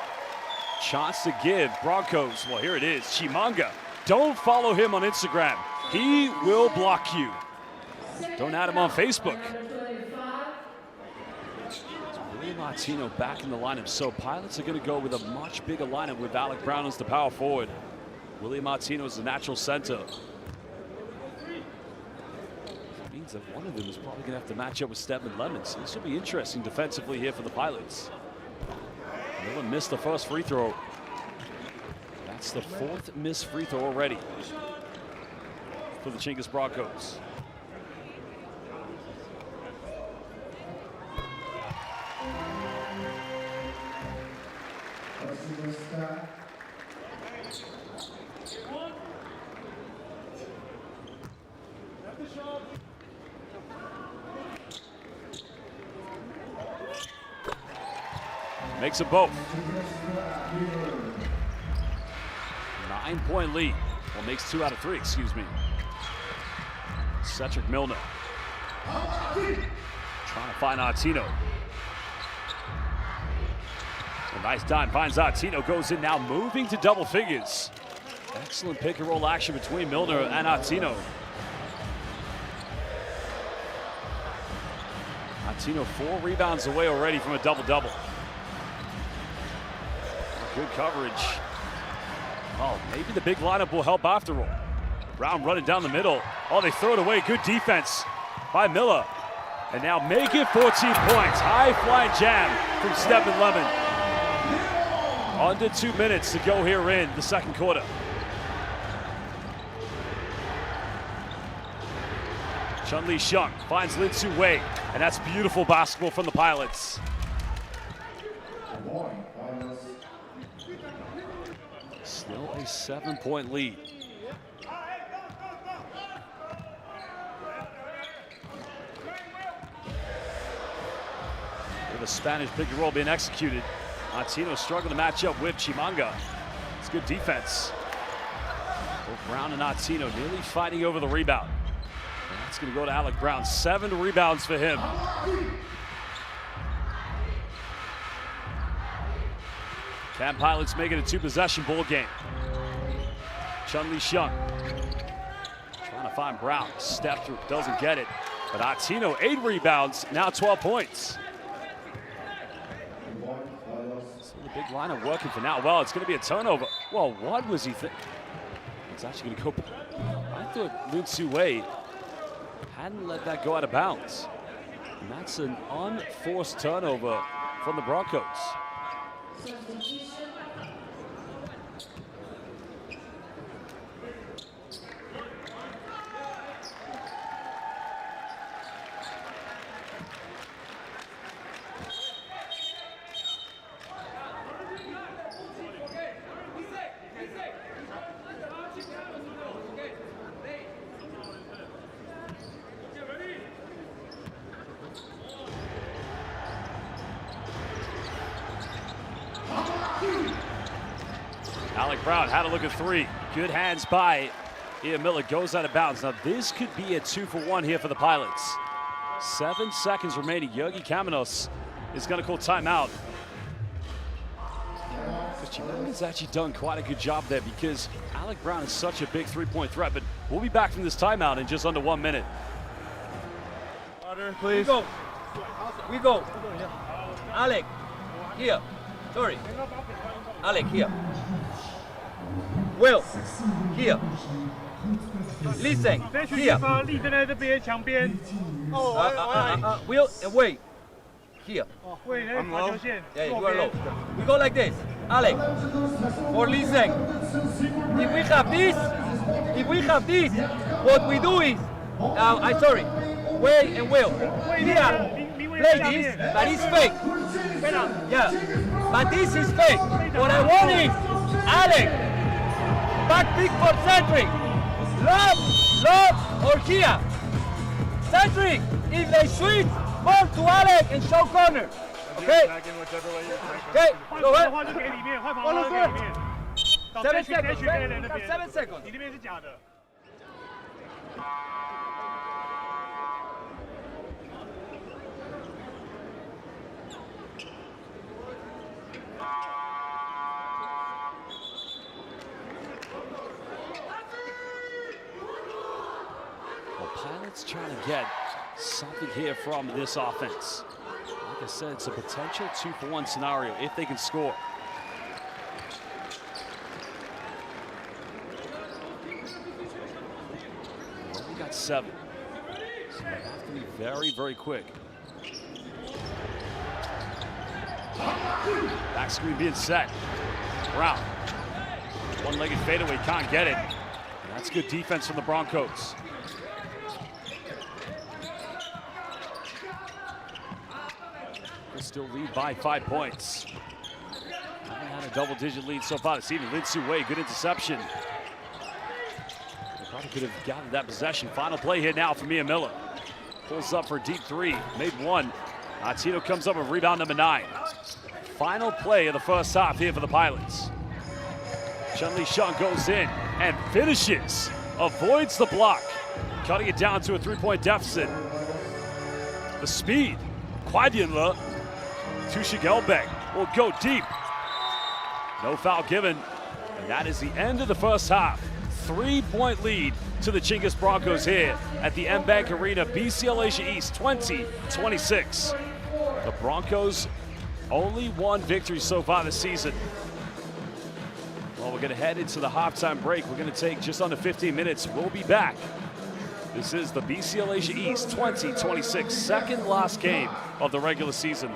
chance to give. Broncos, well, here it is. Chimanga, don't follow him on Instagram. He will block you. Don't add him on Facebook. William Martino back in the lineup. So Pilots are going to go with a much bigger lineup with Alec Brown as the power forward. William Martino is the natural center. It means that one of them is probably going to have to match up with Stedman Lemons. So this will be interesting defensively here for the Pilots. Miller missed the first free throw. That's the 4th missed free throw already for the Chinggis Broncos. Makes them both. 9-point lead. Well, makes 2 out of 3, excuse me. Cedric Milner trying to find Artino. A nice dime, finds Artino, goes in now, moving to double figures. Excellent pick and roll action between Milner and Artino. Artino 4 rebounds away already from a double-double. Good coverage. Oh, maybe the big lineup will help after all. Brown running down the middle. Oh, they throw it away. Good defense by Miller. And now make it 14 points. High flying jam from Stedman Lemon. Under 2 minutes to go here in the second quarter. Chun-Li Shung finds Lin Su Wei, and that's beautiful basketball from the Pilots. Still a 7-point lead. With a Spanish pick and roll being executed. Martino struggling to match up with Chimanga. It's good defense. Both Brown and Martino nearly fighting over the rebound. And that's going to go to Alec Brown. 7 rebounds for him. Can Pilots make it a 2-possession ball game? Chun-Li Shung trying to find Brown. Step through, doesn't get it. But Martino, 8 rebounds, now 12 points. So the big lineup working for now. Well, it's going to be a turnover. Well, what was he thinking? It's actually going to go. I thought Lin Su Wei hadn't let that go out of bounds. And that's an unforced turnover from the Broncos. Alec Brown had a look at 3. Good hands by Ian Miller, goes out of bounds. Now this could be a 2-for-1 here for the Pilots. 7 seconds remaining. Yogi Kamenos is going to call timeout. Because Chimanga's actually done quite a good job there because Alec Brown is such a big 3-point threat. But we'll be back from this timeout in just under 1 minute. Water, please. We go. Alec, here. Sorry. Alec, here. Will, here. Listen, here. Will and Wei, here. I'm low. Yeah, you are low. We go like this. Alec, for listen. If we have this, what we do is, I'm sorry, Wei and Will. Here, play this, but it's fake. Yeah, but this is fake. What I want is, Alec, back pick for Cedric. Lob, or here. Cedric, if they switch, ball to Alec and show corner. Okay? Okay, go ahead. 7 seconds, okay? 7 seconds. Pilots trying to get something here from this offense. Like I said, it's a potential 2-for-1 scenario if they can score. Well, we got 7. So they have to be very, very quick. Back screen being set. Brown. One-legged fadeaway, can't get it. And that's good defense from the Broncos. Still lead by 5 points. Haven't had a double-digit lead so far this evening. Lin Su Wei, good interception. They probably could have gotten that possession. Final play here now from Ian Miller. Pulls up for a deep 3, made 1. Martino comes up with rebound number 9. Final play of the first half here for the Pilots. Chun-Li Shung goes in and finishes. Avoids the block. Cutting it down to a 3-point deficit. The speed. Kwadianla to Shigelbek will go deep. No foul given. And that is the end of the first half. 3-point lead to the Chinggis Broncos here at the M-Bank Arena, BCL Asia East 20-26. The Broncos only 1 victory so far this season. Well, we're going to head into the halftime break. We're going to take just under 15 minutes. We'll be back. This is the BCL Asia East 20-26, second last game of the regular season.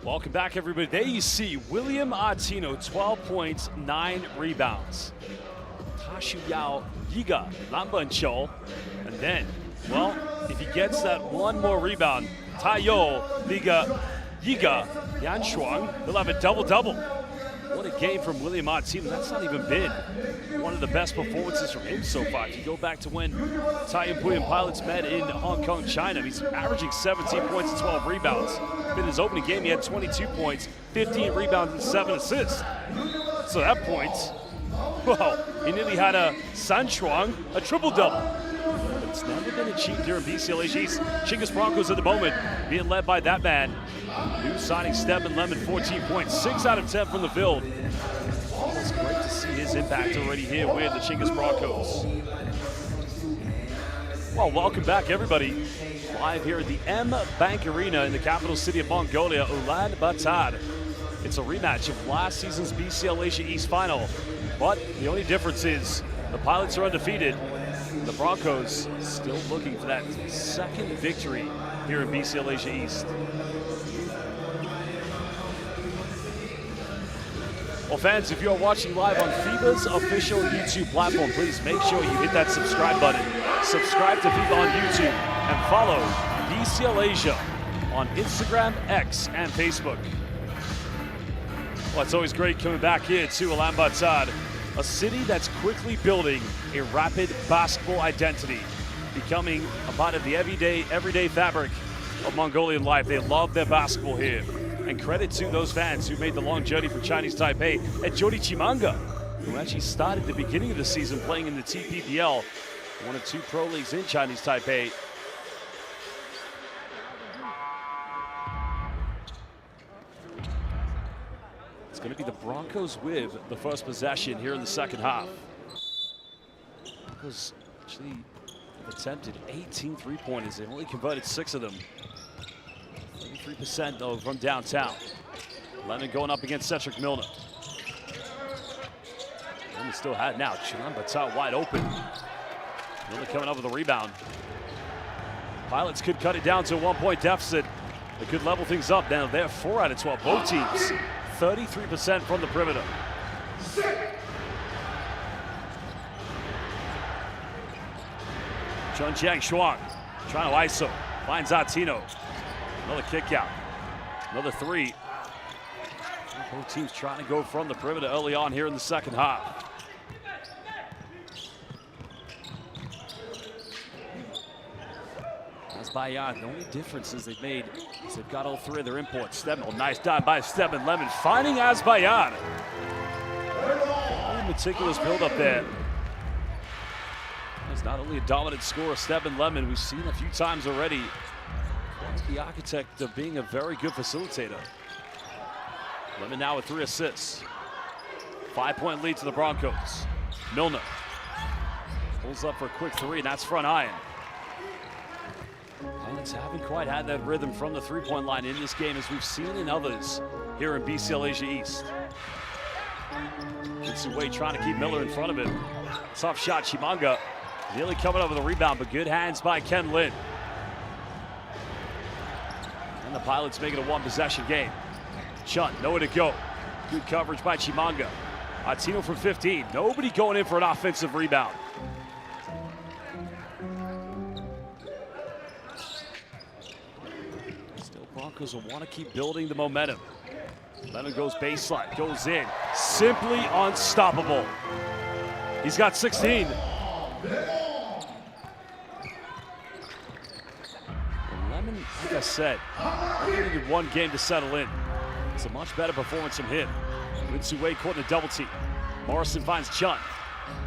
Welcome back, everybody. There you see William Artino, 12 points, 9 rebounds. Taoyuan Yiga, Lambancho. And then, well, if he gets that one more rebound, Taoyuan Yiga Yanshuang, he'll have a double-double. What a game from William Artino. That's not even been one of the best performances from him so far. If you go back to when Taoyuan Pauian pilots met in Hong Kong, China, he's averaging 17 points and 12 rebounds. In his opening game, he had 22 points, 15 rebounds, and 7 assists. So at that point, well, he nearly had a Sanchuang, a triple-double. But it's never been achieved here in BCL Asia East. Chinggis Broncos at the moment being led by that man. New signing Stephen Lemon, 14 points, 6 out of 10 from the field. It's great to see his impact already here with the Chinggis Broncos. Well, welcome back, everybody. Live here at the M Bank Arena in the capital city of Mongolia, Ulaanbaatar. It's a rematch of last season's BCL Asia East final, but the only difference is the Pilots are undefeated. The Broncos still looking for that second victory here in BCL Asia East. Well, fans, if you are watching live on FIBA's official YouTube platform, please make sure you hit that subscribe button. Subscribe to FIBA on YouTube and follow BCL Asia on Instagram, X, and Facebook. Well, it's always great coming back here to Ulaanbaatar, a city that's quickly building a rapid basketball identity, becoming a part of the everyday fabric of Mongolian life. They love their basketball here. And credit to those fans who made the long journey from Chinese Taipei at Jody Chimanga, who actually started the beginning of the season playing in the TPPL, one of 2 pro leagues in Chinese Taipei. It's going to be the Broncos with the first possession here in the second half. Broncos actually have attempted 18 three-pointers. They've only converted 6 of them. 33% though from downtown. Lemon going up against Cedric Milner. Lemon still had it now. But out wide open. Milner coming up with a rebound. Pilots could cut it down to a 1-point deficit. They could level things up. Now they're 4 out of 12. Both teams, 33% from the perimeter. Chinggis Broncos trying to ISO. Finds Atino. Another kick out. Another 3. Both teams trying to go from the perimeter early on here in the second half. Pauian, the only difference is they've made is they've got all 3 of their imports. Stedman, nice dive by Stedman. Lemon finding Pauian. Very meticulous build up there. He's not only a dominant scorer, Stedman Lemon, we've seen a few times already. He's the architect of being a very good facilitator. Lemon now with 3 assists. 5-point lead to the Broncos. Milner pulls up for a quick 3, and that's front iron. Pilots haven't quite had that rhythm from the 3-point line in this game as we've seen in others here in BCL Asia East. Wade trying to keep Miller in front of him. Tough shot, Chimanga nearly coming up with a rebound, but good hands by Ken Lin. And the Pilots make it a 1-possession game. Chun, nowhere to go. Good coverage by Chimanga. Atino from 15. Nobody going in for an offensive rebound. Broncos will want to keep building the momentum. Lemon goes baseline, goes in. Simply unstoppable. He's got 16. And Lemon, like I said, only needed 1 game to settle in. It's a much better performance from him. Wade caught in a double team. Morrison finds Chun.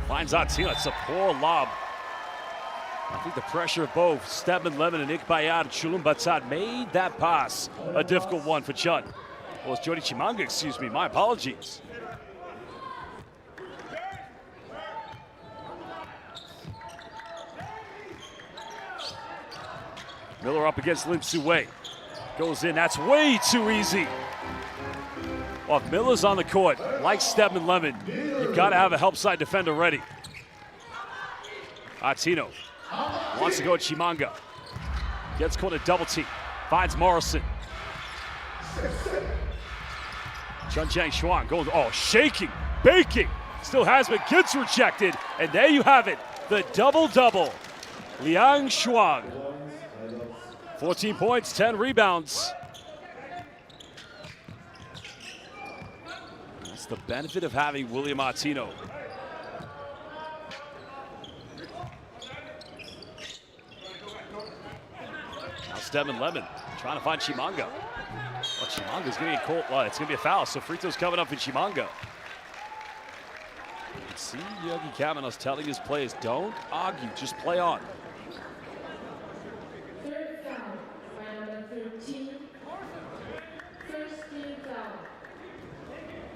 Finds Atino. It's a poor lob. I think the pressure of both Stedman Lemon and Pauian and Chulum Batsad made that pass a difficult one for Chun. Well, it's Jody Chimanga, excuse me, my apologies. Miller up against Lim Sue. Goes in, that's way too easy. Well, if Miller's on the court, like Stedman Lemon, you've got to have a help side defender ready. Atino wants to go at Chimanga. Gets caught a double team. Finds Morrison. Chinggis Broncos goes, shaking, baking. Still has, but gets rejected. And there you have it, the double-double. Liang Shuang. 14 points, 10 rebounds. That's the benefit of having William Atino. Stedman Lemon trying to find Chimanga. Well, Chimanga's going to get caught. It's going to be a foul, so free throw's coming up for Chimanga. You can see Yogi Kamenos telling his players, don't argue, just play on. Third foul by number 13. First team foul.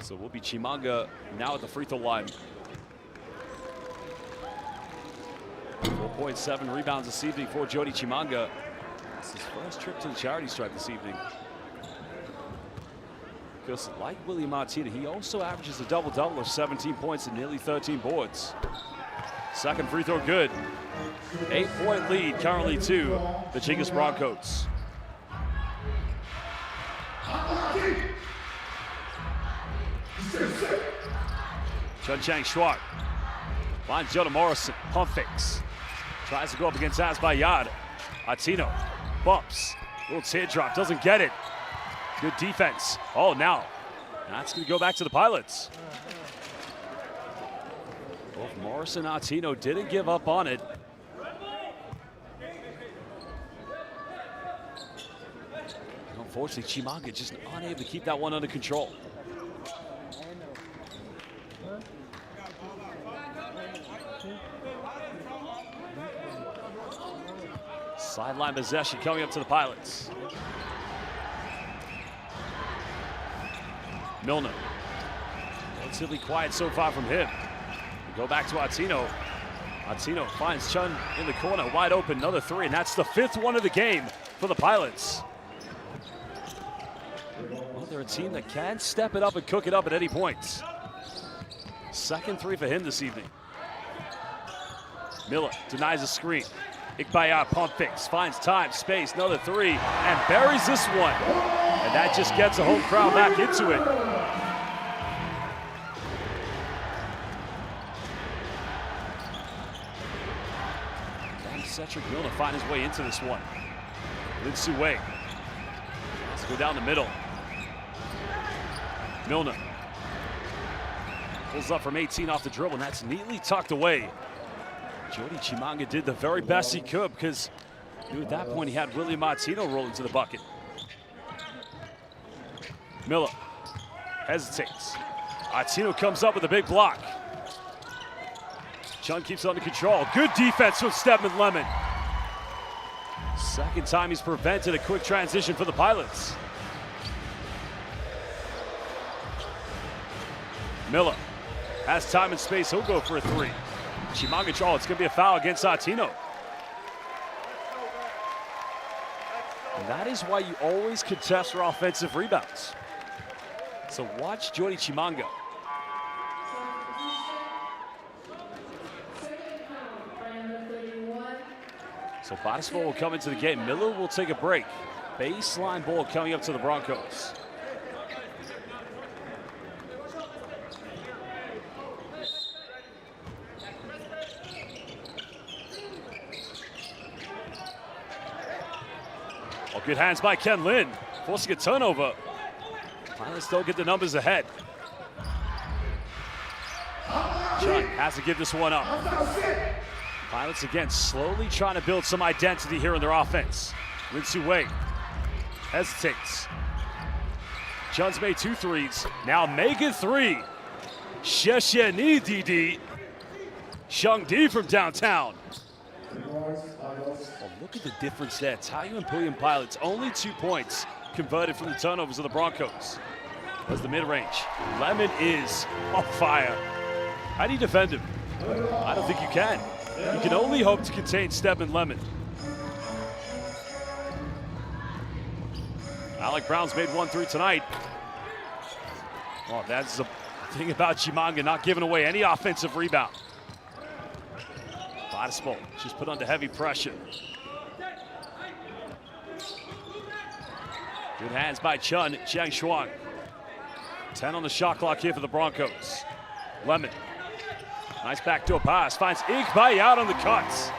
So will be Chimanga now at the free throw line. 4.7 rebounds this evening for Jody Chimanga. It's his first trip to the charity stripe this evening. Because like William Atino, he also averages a double-double of 17 points and nearly 13 boards. Second free throw good. 8-point lead currently to the Chinggis Broncos. Chinggis Broncos finds Jonah Morrison, pump fakes. Tries to go up against Pauian. Atino bumps, little teardrop, doesn't get it. Good defense. Now that's going to go back to the Pilots. Both Morrison and Atino didn't give up on it. Unfortunately, Chimanga just unable to keep that one under control. Sideline possession coming up to the Pilots. Milner. Relatively quiet so far from him. We go back to Atino. Atino finds Chun in the corner, wide open, another 3, and that's the 5th one of the game for the Pilots. Well, they're a team that can step it up and cook it up at any point. Second three for him this evening. Miller denies a screen. Ikbayar pump fakes, finds time, space, another three, and buries this one. And that just gets the home crowd back into it. Cedric Milner find his way into this one. Lin Su-wei. Let's go down the middle. Milner pulls up from 18 off the dribble, and that's neatly tucked away. Jody Chimanga did the very best he could because knew at that point he had William Martino roll into the bucket. Miller hesitates. Martino comes up with a big block. Chun keeps it under control. Good defense from Stedman Lemon. Second time he's prevented a quick transition for the Pilots. Miller has time and space. He'll go for a three. Chimanga, it's going to be a foul against Martino. And that is why you always contest your offensive rebounds. So watch Jody Chimanga. So basketball will come into the game. Miller will take a break. Baseline ball coming up to the Broncos. Oh, good hands by Ken Lin, forcing a turnover. Pilots don't get the numbers ahead. Chun has to give this one up. Pilots again slowly trying to build some identity here in their offense. Lin Su-wei hesitates. Chun's made 2 threes. Now making 3. Sheshe Ni Didi. Shung Di from downtown. Oh, look at the difference there. Taoyuan Pauian Pilots only 2 points converted from the turnovers of the Broncos. As the mid-range. Lemon is on fire. How do you defend him? I don't think you can. You can only hope to contain Stedman Lemon. Alec Brown's made 1 3 tonight. Oh, that's the thing about Chimanga, not giving away any offensive rebound. Basketball just put under heavy pressure. Good hands by Chun, Jiang Shuang. 10 on the shot clock here for the Broncos. Lemon. Nice backdoor pass, finds Ikbayar out on the cuts.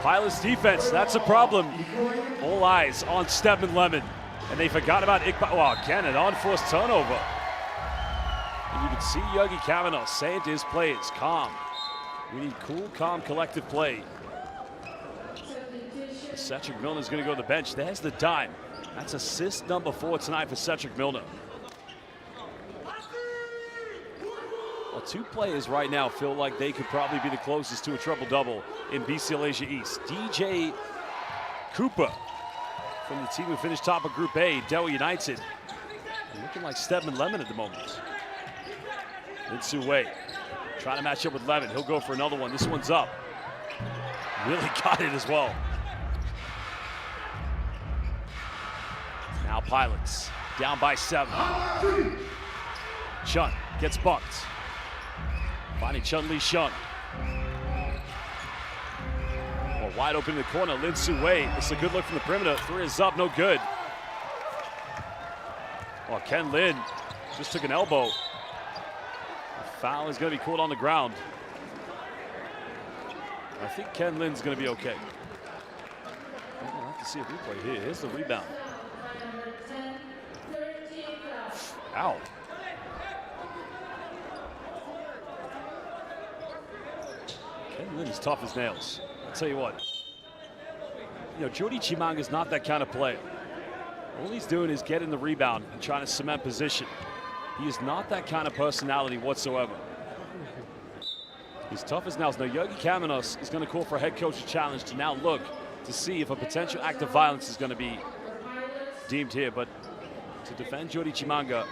Pilots defense, that's a problem. All eyes on Stedman Lemon. And they forgot about Ikbayar. Well, again, an unforced turnover. And you can see Yogi Kavanaugh saying to his players, calm. We need cool, calm, collective play. Cedric Milner's gonna go to the bench. There's the dime. That's assist number 4 tonight for Cedric Milner. Well, 2 players right now feel like they could probably be the closest to a triple-double in BCL Asia East. DJ Cooper from the team who finished top of Group A, Delaware United. Looking like Stedman Lemon at the moment. Lin Su-wei trying to match up with Lemon. He'll go for another one. This one's up. Really got it as well. Now Pilots down by 7. Chun gets bucked. Finding Chun Li Shun. Well, wide open in the corner. Lin Su-wei. It's a good look from the perimeter. 3 is up, no good. Well, Ken Lin just took an elbow. The foul is going to be called on the ground. I think Ken Lin's going to be okay. We'll have to see a replay here. Here's the rebound. Ow. Ken Lin is tough as nails. I'll tell you what. You know, Jody Chimanga is not that kind of player. All he's doing is getting the rebound and trying to cement position. He is not that kind of personality whatsoever. He's tough as nails. Now, Yogi Kamenos is going to call for a head coach's challenge to now look to see if a potential act of violence is going to be deemed here. But to defend Jody Chimanga,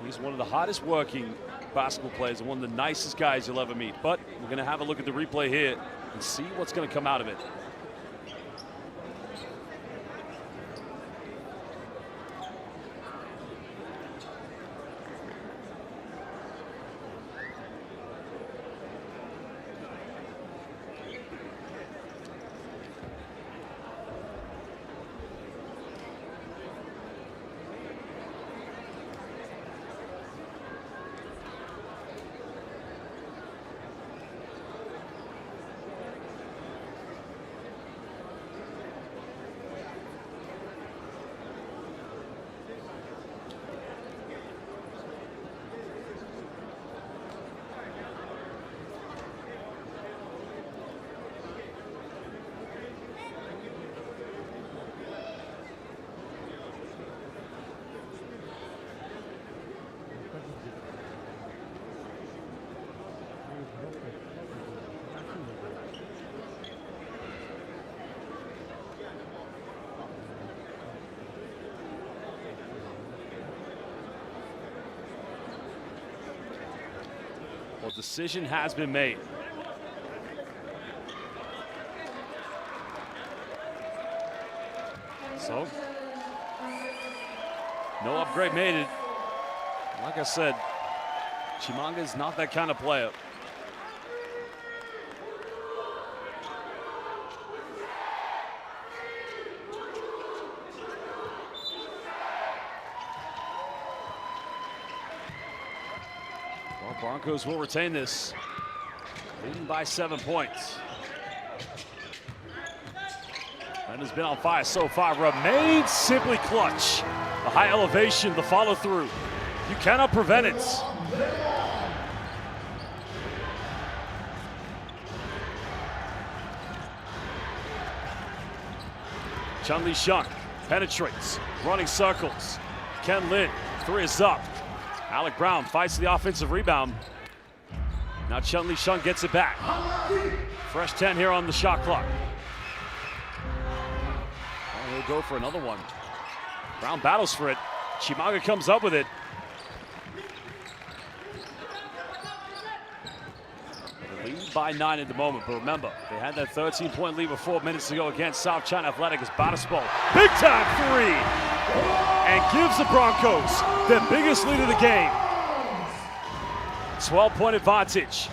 he's one of the hardest working basketball players and one of the nicest guys you'll ever meet. But we're going to have a look at the replay here and see what's going to come out of it. Well, decision has been made. So, no upgrade made. Like I said, Chimanga is not that kind of player. Well, Broncos will retain this, leading by 7 points. And has been on fire so far, remains simply clutch. The high elevation, the follow through. You cannot prevent it. Chun-Li Shung penetrates, running circles. Ken Lin, 3 is up. Alec Brown fights the offensive rebound. Now Chun-Li Shung gets it back. Fresh 10 here on the shot clock. Oh, he'll go for another one. Brown battles for it. Chimanga comes up with it. The lead by 9 at the moment, but remember, they had that 13-point lead with 4 minutes to go against South China Athletic as Batispo. Big time 3! And gives the Broncos their biggest lead of the game. 12-point advantage,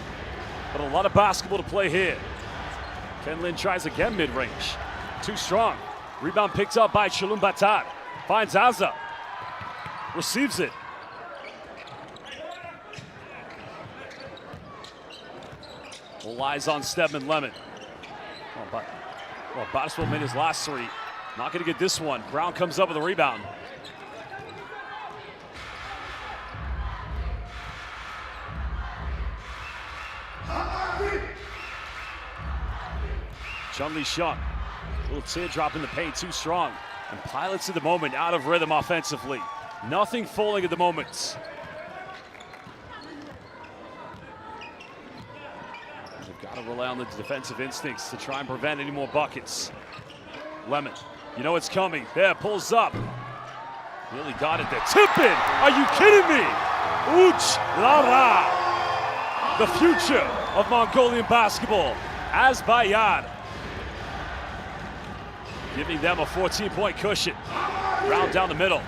but a lot of basketball to play here. Ken Lin tries again mid-range. Too strong. Rebound picked up by Chalum Batar. Finds Azza. Receives it. All eyes on Stedman Lemon. Well, Batispo made his last 3. Not going to get this one. Brown comes up with a rebound. Chun-Li Shung, little teardrop in the paint, too strong. And Pilots at the moment out of rhythm offensively. Nothing falling at the moment. They've got to rely on the defensive instincts to try and prevent any more buckets. Lemon, you know it's coming. There, pulls up. Really got it there. Tip in! Are you kidding me? Uch Lara! The future of Mongolian basketball. Azbayad. Giving them a 14-point cushion. Brown down the middle.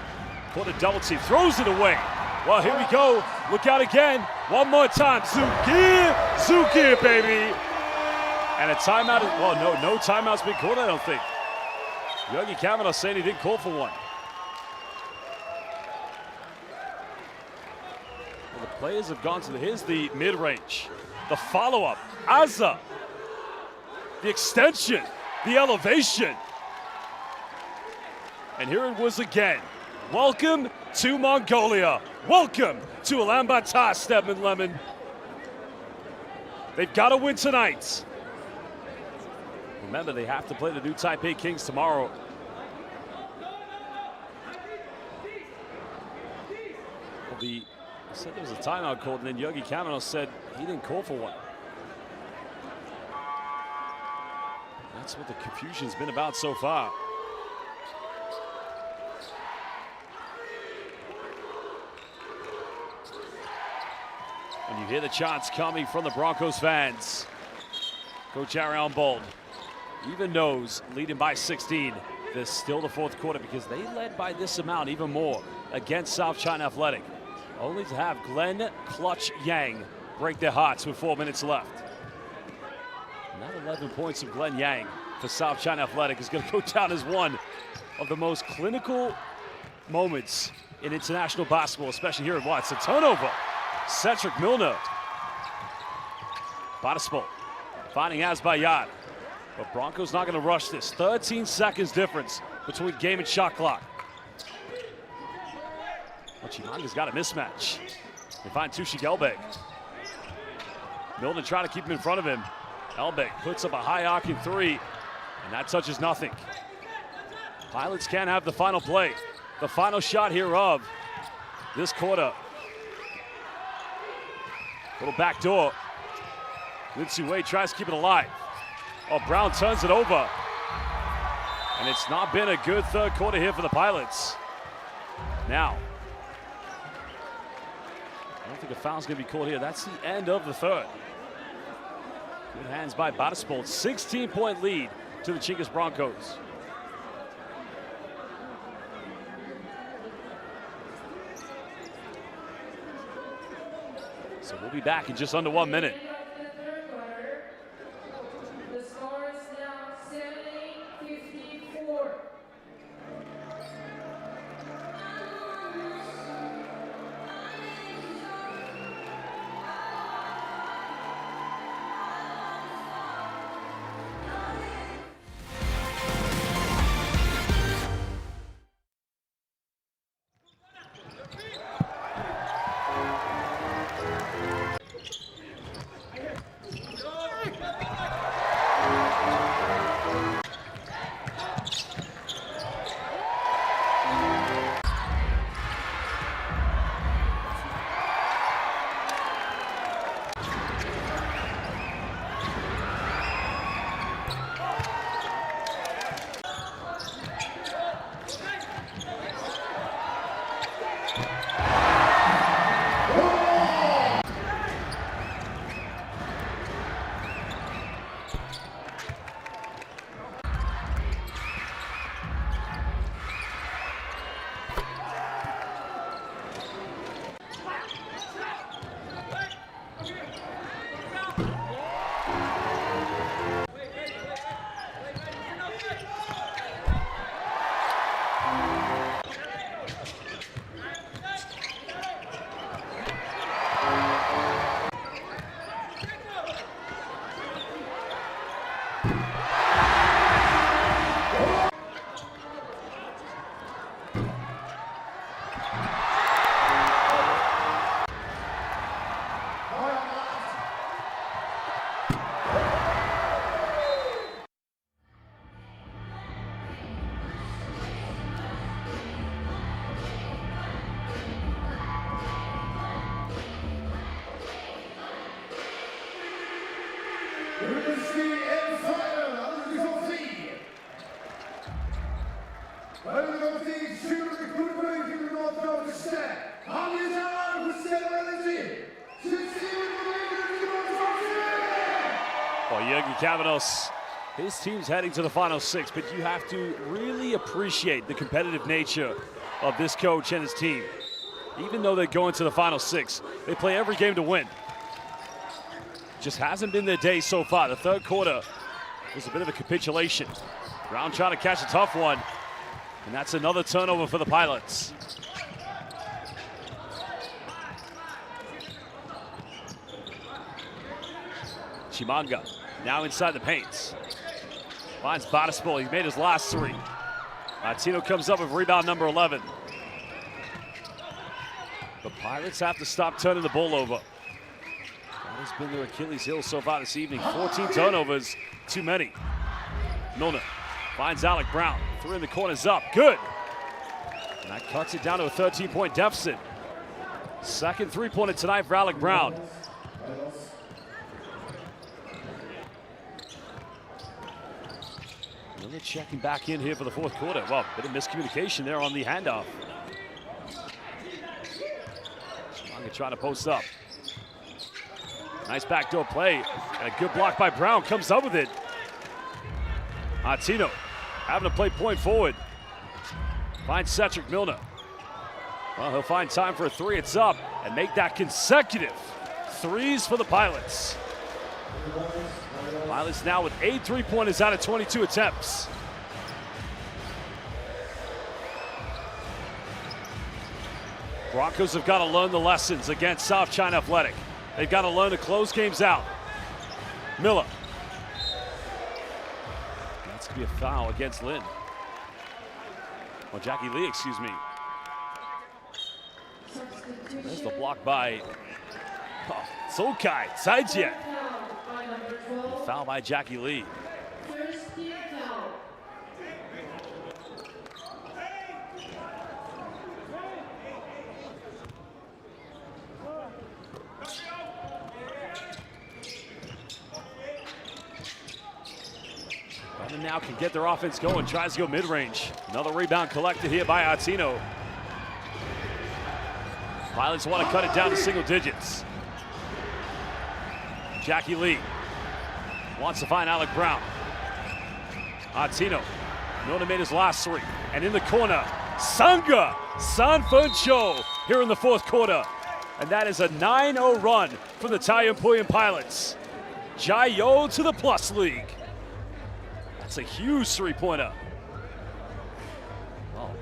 Caught a double team. Throws it away. Well, here we go. Look out again. One more time. Zukir, baby. And a timeout. Well, no timeout's been called, I don't think. Yogi Kavanaugh saying he didn't call for one. Well, the players have gone to here's the mid-range. The follow-up. Azza. The extension. The elevation. And here it was again. Welcome to Mongolia. Welcome to Ulaanbaatar, Stedman Lemon. They've got to win tonight. Remember, they have to play the new Taipei Kings tomorrow. Well, I said there was a timeout called, and then Yogi Kavanaugh said he didn't call for one. That's what the confusion's been about so far. And you hear the chants coming from the Broncos fans. Coach Ariane Bold even knows, leading by 16, there's still the fourth quarter because they led by this amount, even more, against South China Athletic. Only to have Glenn Clutch Yang break their hearts with 4 minutes left. And that 11 points of Glenn Yang for South China Athletic is going to go down as one of the most clinical moments in international basketball, especially here at Watts. A turnover. Cedric Milner. Batispo finding Azbayad. But Broncos not going to rush this. 13 seconds difference between game and shot clock. Well, Chimanga's got a mismatch. They find Tushi Gelbeg. Milner trying to keep him in front of him. Elbeg puts up a high arcing 3, and that touches nothing. Pilots can't have the final play. The final shot here of this quarter. Little back door. Lindsey Wade tries to keep it alive. Oh, Brown turns it over. And it's not been a good third quarter here for the Pilots. Now, don't think a foul's going to be called here. That's the end of the third. Good hands by Batispol. 16-point lead to the Chinggis Broncos. So we'll be back in just under 1 minute. The score is now 70-54. Well, Jürgen Cavanos, his team's heading to the final six, but you have to really appreciate the competitive nature of this coach and his team. Even though they're going to the final six, they play every game to win. Just hasn't been their day so far. The third quarter was a bit of a capitulation. Brown trying to catch a tough one, and that's another turnover for the Pilots. Chimanga now inside the paint. Finds Batispol. He made his last three. Martino comes up with rebound number 11. The Pirates have to stop turning the ball over. That has been their Achilles heel so far this evening. 14 turnovers, too many. Milner finds Alec Brown. Three in the corners up, good. And that cuts it down to a 13-point deficit. Second three-pointer tonight for Alec Brown. Milner checking back in here for the fourth quarter. Well, bit of miscommunication there on the handoff. Chimanga trying to post up. Nice backdoor play, and a good block by Brown, comes up with it. Martino having to play point forward. Finds Cedric Milner. Well, he'll find time for a three, it's up, and make that consecutive threes for the Pilots. Pilots now with 8 three-pointers out of 22 attempts. Broncos have got to learn the lessons against South China Athletic. They've got to learn to close games out. Miller. That's going to be a foul against Lin. Well, Jackie Lee, excuse me. There's the block by Sokai Saijian. Foul by Jackie Lee. First team foul. And now can get their offense going, tries to go mid-range. Another rebound collected here by Martino. Pilots want to cut it down to single digits. Jackie Lee wants to find Alec Brown. Tino. Nona made his last three. And in the corner, Sangha Sanford Cho here in the fourth quarter. And that is a 9-0 run for the Taoyuan Pauian Pilots. Jayo to the Plus League. That's a huge three-pointer. Well,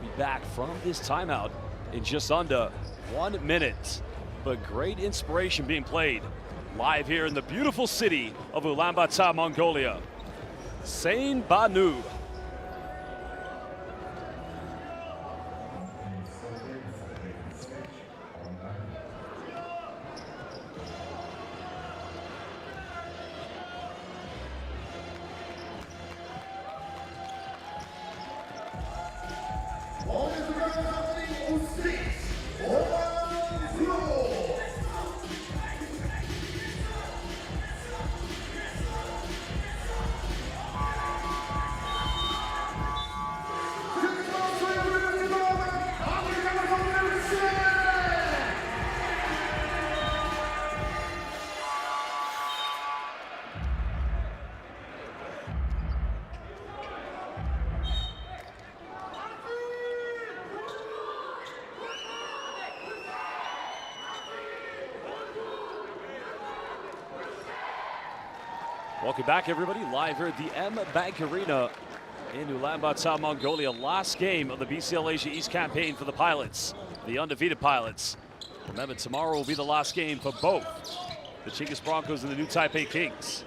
we'll be back from this timeout in just under 1 minute. But great inspiration being played live here in the beautiful city of Ulaanbaatar, Mongolia. Sain Banu. Welcome back, everybody. Live here at the M Bank Arena in Ulaanbaatar, Mongolia. Last game of the BCL Asia East campaign for the Pilots, the undefeated Pilots. Remember, tomorrow will be the last game for both the Chinggis Broncos and the New Taipei Kings.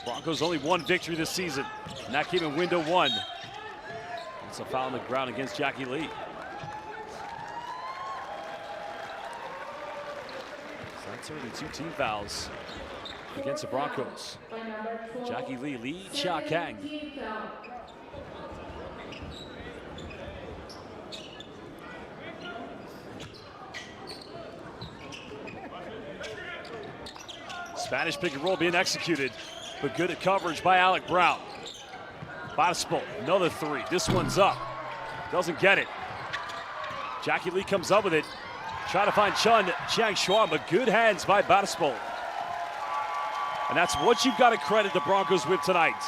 Broncos only one victory this season, and that came in window one. It's a foul on the ground against Jackie Lee. So that's already 2 team fouls against the Broncos. Jackie Lee, Lee Cha Kang. Spanish pick and roll being executed, but good at coverage by Alec Brown. Badispo, another three. This one's up. Doesn't get it. Jackie Lee comes up with it. Trying to find Chun Chiang Xuan, but good hands by Badispo. And that's what you've got to credit the Broncos with tonight.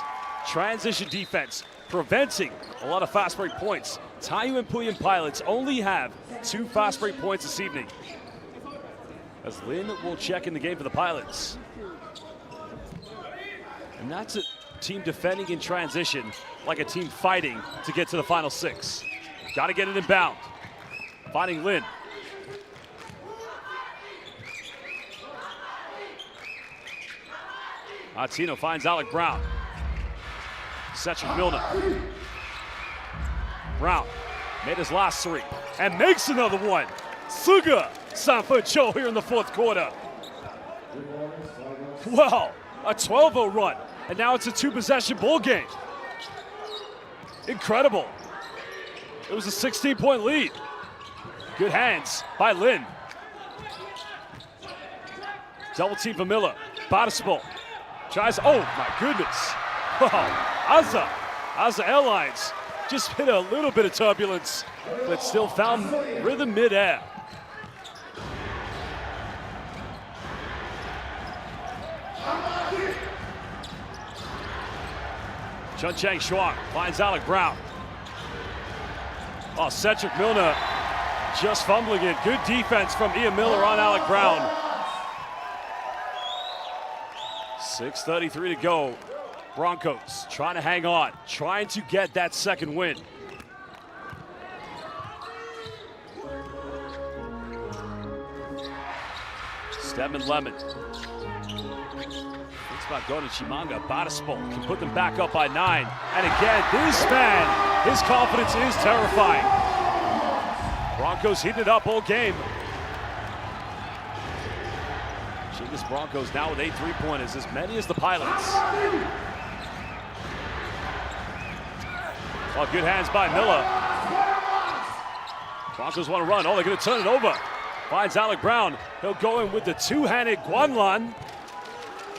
Transition defense, preventing a lot of fast break points. Taoyuan Pauian Pilots only have 2 fast break points this evening. As Lin will check in the game for the Pilots. And that's a team defending in transition, like a team fighting to get to the final 6. Got to get it inbound. Finding Lin. Tino finds Alec Brown. Cedric Milner. Brown made his last 3 and makes another one. Suga Sanford Cho here in the fourth quarter. Wow, a 12-0 run, and now it's a 2-possession ball game. Incredible. It was a 16-point lead. Good hands by Lin. Double team for Miller. Badispo. Tries, oh my goodness. Wow, Asa Airlines just hit a little bit of turbulence, but still found rhythm midair. Chun Chiang Xuan finds Alec Brown. Oh, Cedric Milner just fumbling it. Good defense from Ian Miller on Alec Brown. 6:33 to go. Broncos trying to hang on, trying to get that second win. Stedman Lemon. Thinks about going to Chimanga. Badispo can put them back up by 9. And again, this man, his confidence is terrifying. Broncos heated it up all game. Chinggis Broncos now with 8 3-pointers, as many as the Pilots. Oh, good hands by Miller. Broncos want to run. Oh, they're going to turn it over. Finds Alec Brown. He'll go in with the two-handed Guanlan.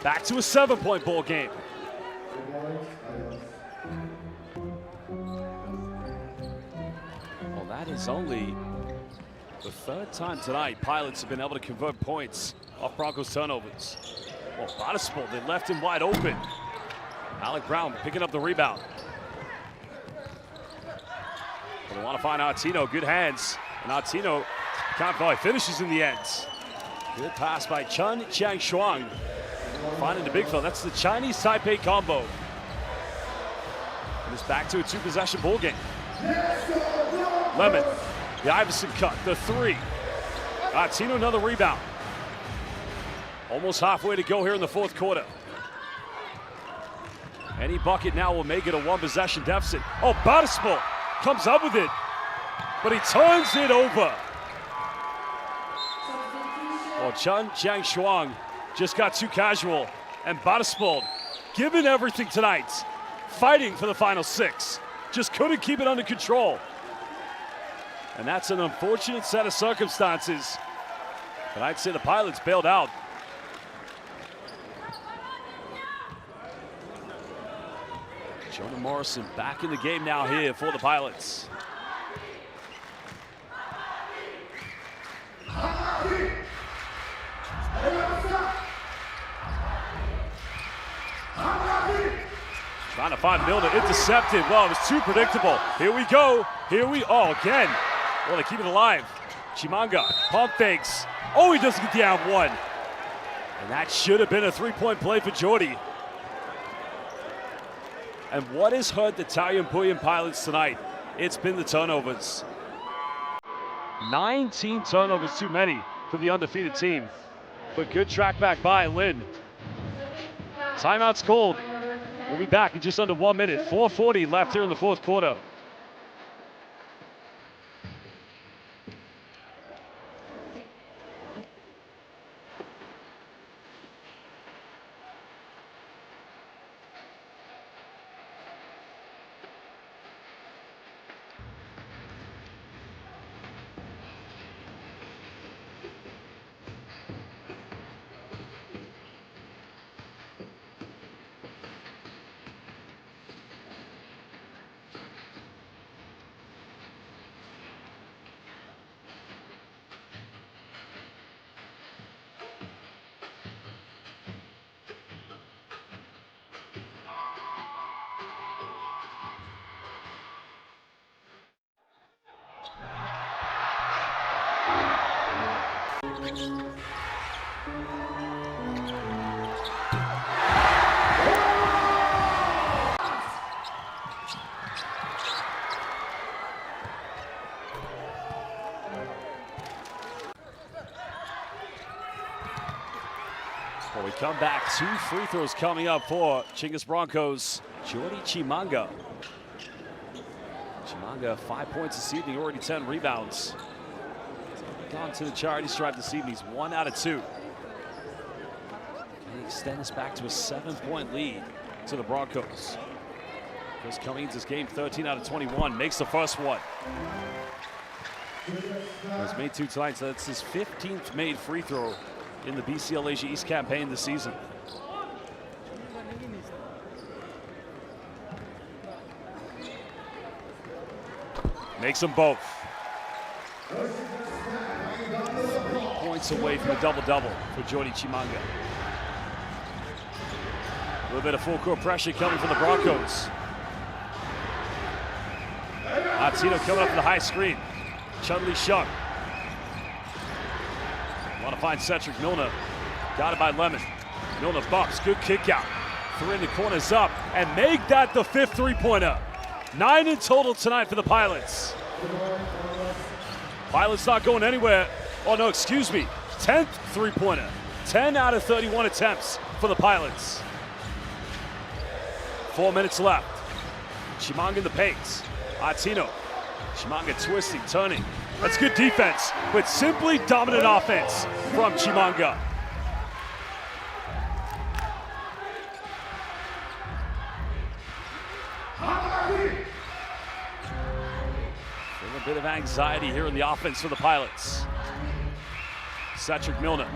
Back to a 7-point ball game. Well, that is only The third time tonight, Pilots have been able to convert points off Broncos turnovers. Well, Bodispol, they left him wide open. Alec Brown picking up the rebound. But they want to find Artino, good hands. And Artino can't volley, finishes in the end. Good pass by Chun Chiang Shuang. Finding the big fella, that's the Chinese Taipei combo. And it's back to a two-possession ball game. Lemon, the Iverson cut, the three. Artino another rebound. Almost halfway to go here in the fourth quarter. Any bucket now will make it a one-possession deficit. Oh, Bodispol comes up with it, but he turns it over. Well, Chun Chiang Shuang just got too casual, and Bodispol giving everything tonight, fighting for the final six. Just couldn't keep it under control. And that's an unfortunate set of circumstances. But I'd say the Pilots bailed out. Jonah Morrison back in the game now here for the Pilots. Trying to find Milner, intercepted. Well, it was too predictable. Here we go. Oh, again. Well, they keep it alive. Chimanga, pump fakes. Oh, he doesn't get the and one. And that should have been a three-point play for Jordy. And what has hurt the Taoyuan Pauian Pilots tonight? It's been the turnovers. 19 turnovers too many for the undefeated team. But good track back by Lin. Timeout's called. We'll be back in just under 1 minute. 4:40 left here in the fourth quarter. Well, we come back, 2 free throws coming up for Chinggis Broncos. Jordy Chimanga. Chimanga, 5 points this evening, already 10 rebounds. Gone to the charity stripe this evening. He's 1 out of 2. Can he extend this back to a 7-point lead to the Broncos? Chris coming into this game, 13 out of 21, makes the first one. He's made 2 tonight, so that's his 15th made free throw in the BCL Asia East campaign this season. Makes them both. 3 points away from a double-double for Jordy Chimanga. A little bit of full court pressure coming from the Broncos. Artino coming up to the high screen. Chun-Li Shung. Want to find Cedric Milner. Got it by Lemon. Milner bumps, good kick out. 3 in the corners up, and make that the 5th three-pointer. 9 in total tonight for the Pilots. Pilots not going anywhere. Oh no, excuse me. 10th three-pointer. 10 out of 31 attempts for the Pilots. 4 minutes left. Chimanga in the paint. Artino. Chimanga twisting, turning. That's good defense, but simply dominant offense from Chimanga. A bit of anxiety here in the offense for the Pilots. Cedric Milner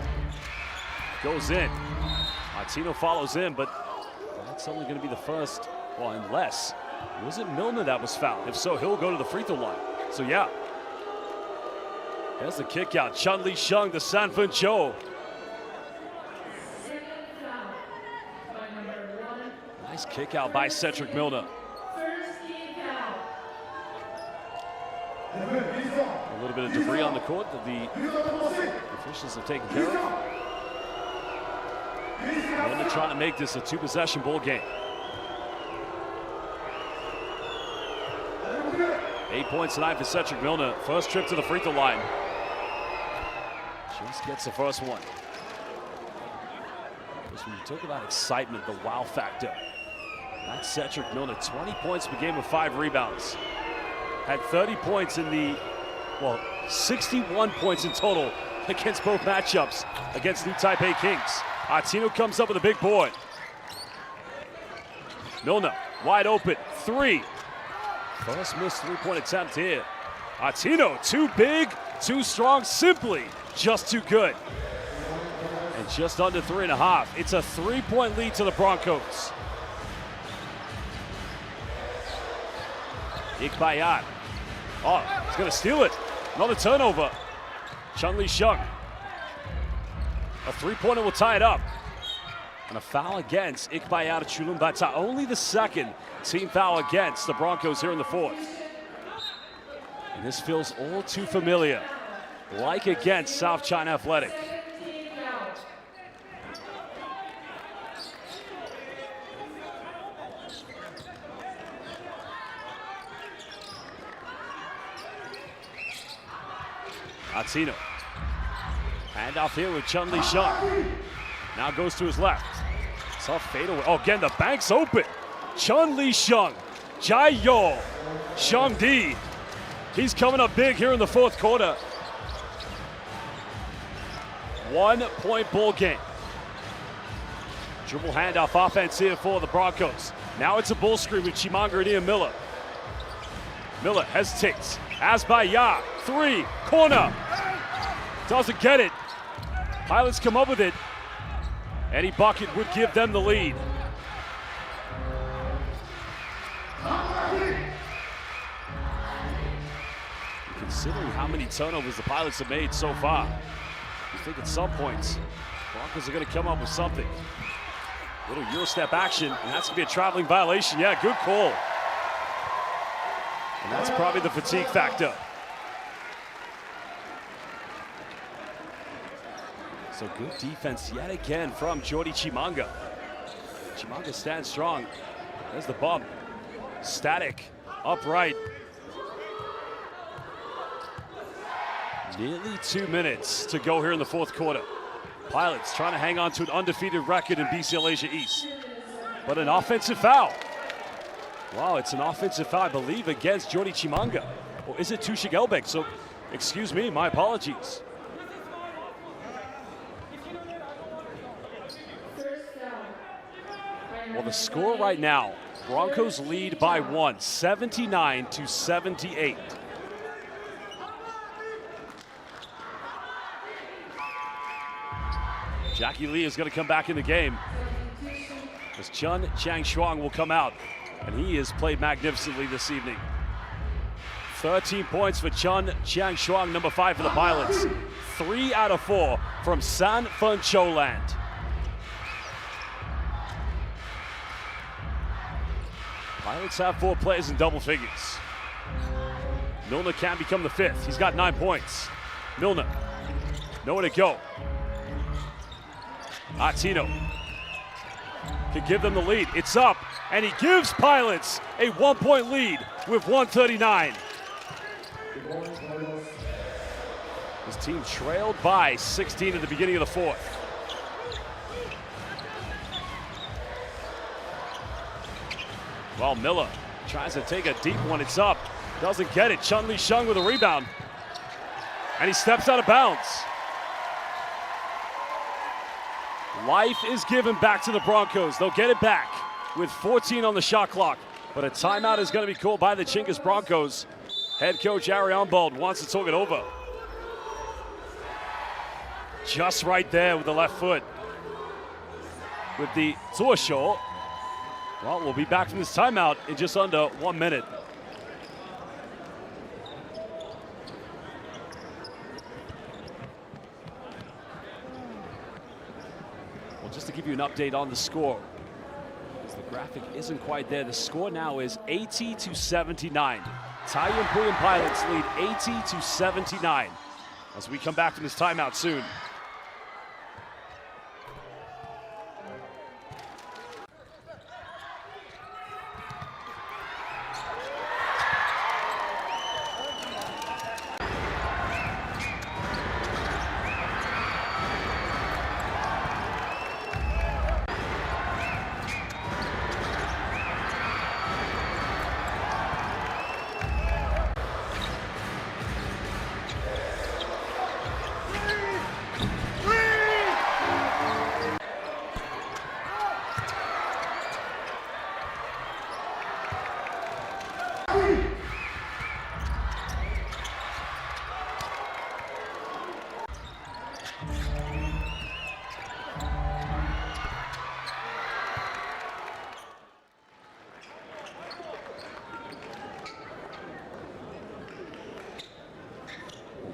goes in. Artino follows in, but that's only going to be the first. Well, unless, was it Milner that was fouled? If so, he'll go to the free throw line. So yeah. There's the kick out. Chun-Li Sheng, the Sanfun Cho. Nice kick out by Cedric Milner. A little bit of debris on the court that the officials have taken care of. Milner trying to make this a two-possession ball game. 8 points tonight for Cedric Milner. First trip to the free throw line. Just gets the first one. Because when you talk about excitement, the wow factor, that's Cedric Milner. 20 points per game with 5 rebounds. Had 30 points in the, 61 points in total against both matchups against New Taipei Kings. Artino comes up with a big board. Milner, wide open, 3. First missed three-point attempt here. Artino, too big, too strong, simply just too good. And just under 3.5. It's a 3-point lead to the Broncos. Ikbayat. Oh, he's gonna steal it. Another turnover. Chun-Li Sheng. A three-pointer will tie it up. And a foul against Ikbayat Chulumbata. Only the second team foul against the Broncos here in the fourth. And this feels all too familiar, like against South China Athletic. Artino. Handoff here with Chun-Li Sheng. Now goes to his left. Tough fadeaway. Oh, again, the bank's open. Chun-Li Sheng. Jai Yo. Sheng Di. He's coming up big here in the fourth quarter. 1-point ball game. Dribble handoff offense here for the Broncos. Now it's a bull screen with Chimanga and Miller. Miller hesitates. Asbaya. 3. Corner. Doesn't get it. Pilots come up with it. Any bucket would give them the lead. Considering how many turnovers the Pilots have made so far, you think at some points, Broncos are going to come up with something. Little Euro step action, and that's going to be a traveling violation. Yeah, good call. And that's probably the fatigue factor. So good defense yet again from Jordi Chimanga. Chimanga stands strong. There's the bump. Static, upright. Nearly 2 minutes to go here in the fourth quarter. Pilots trying to hang on to an undefeated record in BCL Asia East. But an offensive foul. Wow, it's an offensive foul, I believe, against Jordi Chimanga. Or is it Tushik Elbeck? So, excuse me, my apologies. Well, the score right now, Broncos lead by 1, 79-78. Jackie Lee is going to come back in the game as Chun Chang Shuang will come out, and he has played magnificently this evening. 13 points for Chun Chang Shuang, number 5 for the Pilots. 3 out of 4 from San Fun Cho land. Pilots have 4 players in double figures. Milner can become the 5th. He's got 9 points. Milner, nowhere to go. Artino can give them the lead. It's up, and he gives Pilots a 1-point lead with 1:39. His team trailed by 16 at the beginning of the fourth. Well, Miller tries to take a deep one. It's up. Doesn't get it. Chun-Li Sheng with a rebound. And he steps out of bounds. Life is given back to the Broncos. They'll get it back with 14 on the shot clock. But a timeout is going to be called by the Chinggis Broncos. Head coach Ari Arnbold wants to talk it over. Just right there with the left foot. With the Zuosho. Well, we'll be back from this timeout in just under 1 minute. just to give you an update on the score, because the graphic isn't quite there. The score now is 80-79. Taoyuan Pauian Pilots lead 80-79 as we come back from this timeout soon.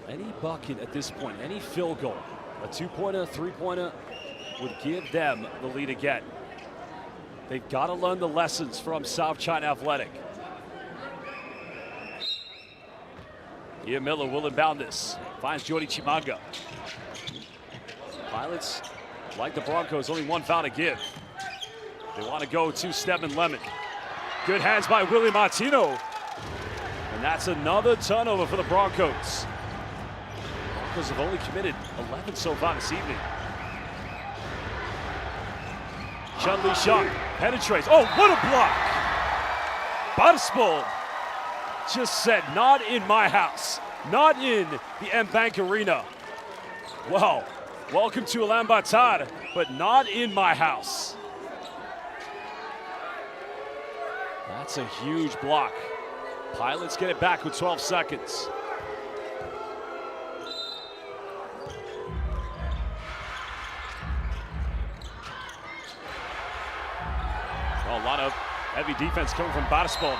Any bucket at this point, any field goal, a two-pointer, three-pointer, would give them the lead again. They've got to learn the lessons from South China Athletic. Here Miller will inbound this. Finds Jordy Chimaga. Pilots, like the Broncos, only one foul to give. They want to go to Stedman Lemon. Good hands by Willie Martino. And that's another turnover for the Broncos. Broncos have only committed 11 so far this evening. Chun-Li Shang penetrates. Oh, what a block! Barsbold just said, not in my house, not in the M-Bank Arena. Well, welcome to Ulaanbaatar, but not in my house. That's a huge block. Pilots get it back with 12 seconds. A lot of heavy defense coming from Barsbold.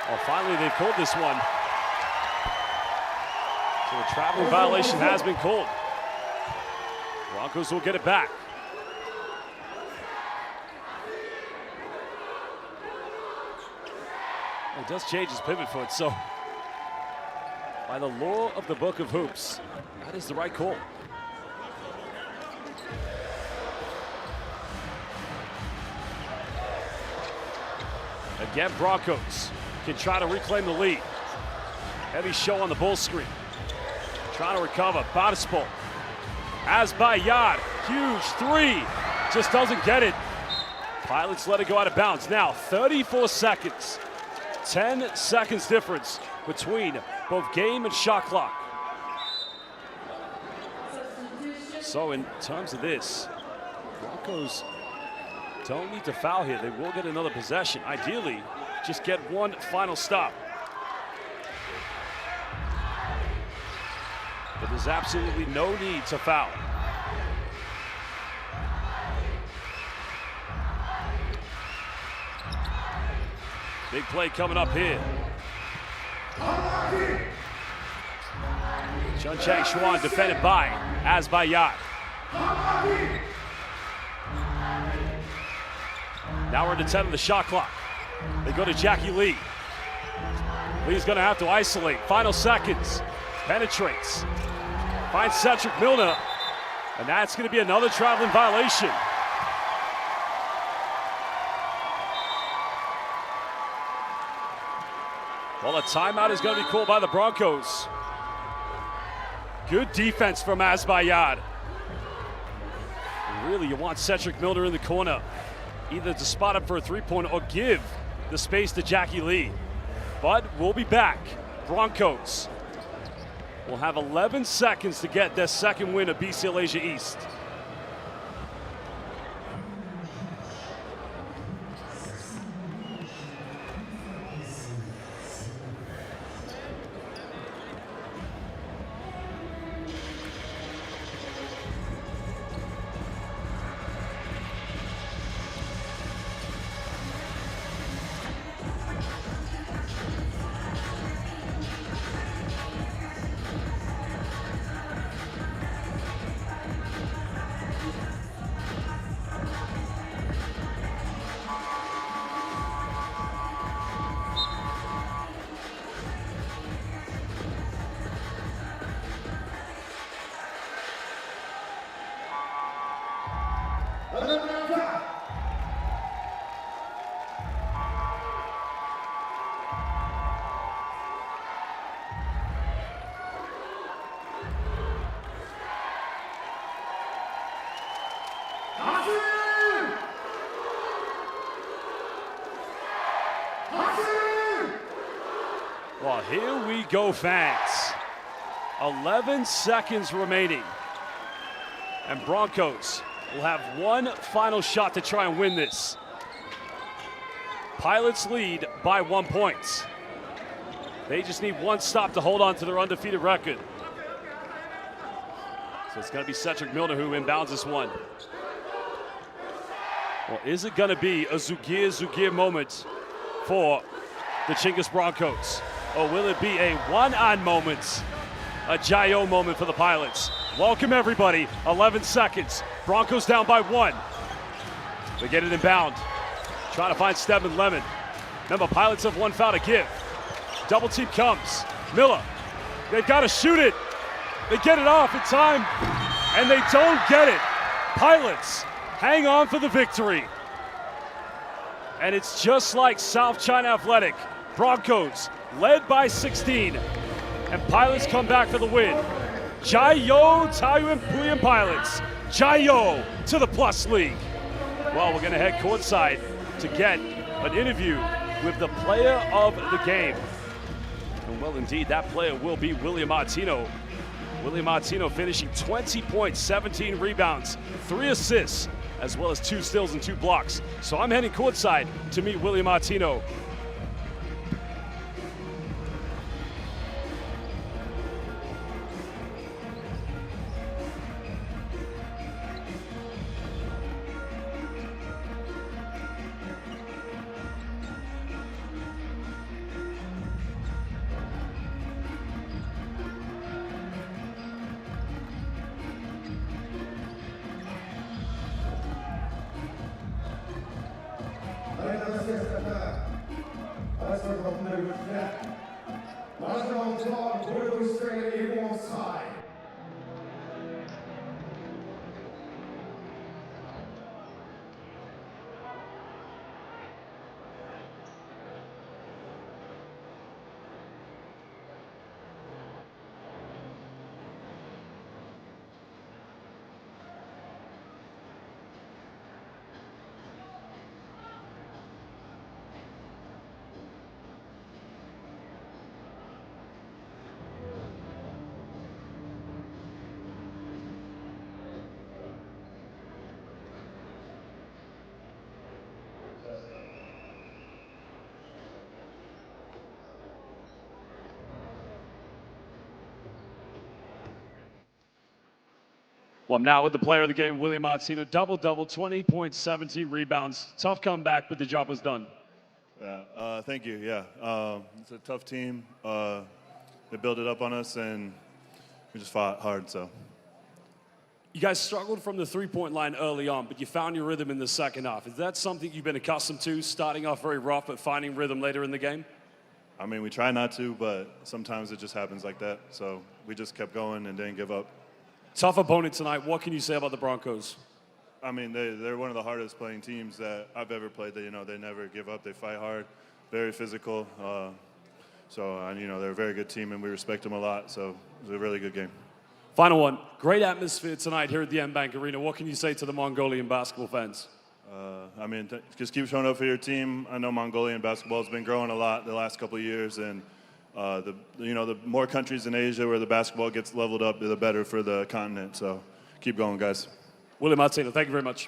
Oh, finally they called this one. So the traveling violation has been called. Broncos will get it back. It does change his pivot foot, so by the law of the Book of Hoops, that is the right call. Again, Broncos can try to reclaim the lead. Heavy show on the ball screen. Trying to recover. Barsbold. Azbayad. Huge three. Just doesn't get it. Pilots let it go out of bounds. Now 34 seconds. 10 seconds difference between both game and shot clock. So in terms of this, Broncos don't need to foul here. They will get another possession. Ideally, just get one final stop. But there's absolutely no need to foul. Big play coming up here. Chun Chang Xuan defended by Azbayad. Now we're into 10 of the shot clock. They go to Jackie Lee. Lee's gonna have to isolate. Final seconds. Penetrates. Finds Cedric Milner. And that's gonna be another traveling violation. Well, a timeout is gonna be called by the Broncos. Good defense from Azbayad. Really, you want Cedric Milner in the corner, either to spot him for a three-pointer or give the space to Jackie Lee. But we'll be back. Broncos will have 11 seconds to get their second win of BCL Asia East. go, fans. 11 seconds remaining. And Broncos will have one final shot to try and win this. Pilots lead by 1 point. They just need one stop to hold on to their undefeated record. So it's going to be Cedric Milner who inbounds this one. Well, is it going to be a Zugir moment for the Chinggis Broncos? Or will it be a one-on moment, a Jayo moment for the Pilots? Welcome, everybody. 11 seconds. Broncos down by 1. They get it inbound. Trying to find Stedman Lemon. Remember, Pilots have 1 foul to give. Double team comes. Miller. They've got to shoot it. They get it off in time, and they don't get it. Pilots hang on for the victory. And it's just like South China Athletic. Broncos led by 16, and Pilots come back for the win. Jayo Taoyuan Pauian Pilots. Jayo to the Plus League. Well, we're going to head courtside to get an interview with the player of the game. And well, indeed, that player will be William Martino. William Martino finishing 20 points, 17 rebounds, 3 assists, as well as 2 steals and 2 blocks. So I'm heading courtside to meet William Martino. Well, I'm now with the player of the game, William Martino. Double-double, 20 points, 17 rebounds. Tough comeback, but the job was done. Yeah, thank you. Yeah, it's a tough team. They built it up on us, and we just fought hard. So. You guys struggled from the three-point line early on, but you found your rhythm in the second half. Is that something you've been accustomed to, starting off very rough, but finding rhythm later in the game? I mean, we try not to, but sometimes it just happens like that. So we just kept going and didn't give up. Tough opponent tonight. What can you say about the Broncos? I mean, they're one of the hardest playing teams that I've ever played. They never give up. They fight hard, very physical. They're a very good team, and we respect them a lot. So it was a really good game. Final one. Great atmosphere tonight here at the M-Bank Arena. What can you say to the Mongolian basketball fans? Just keep showing up for your team. I know Mongolian basketball has been growing a lot the last couple of years, and the more countries in Asia where the basketball gets leveled up, the better for the continent. So keep going, guys. William Martino, thank you very much.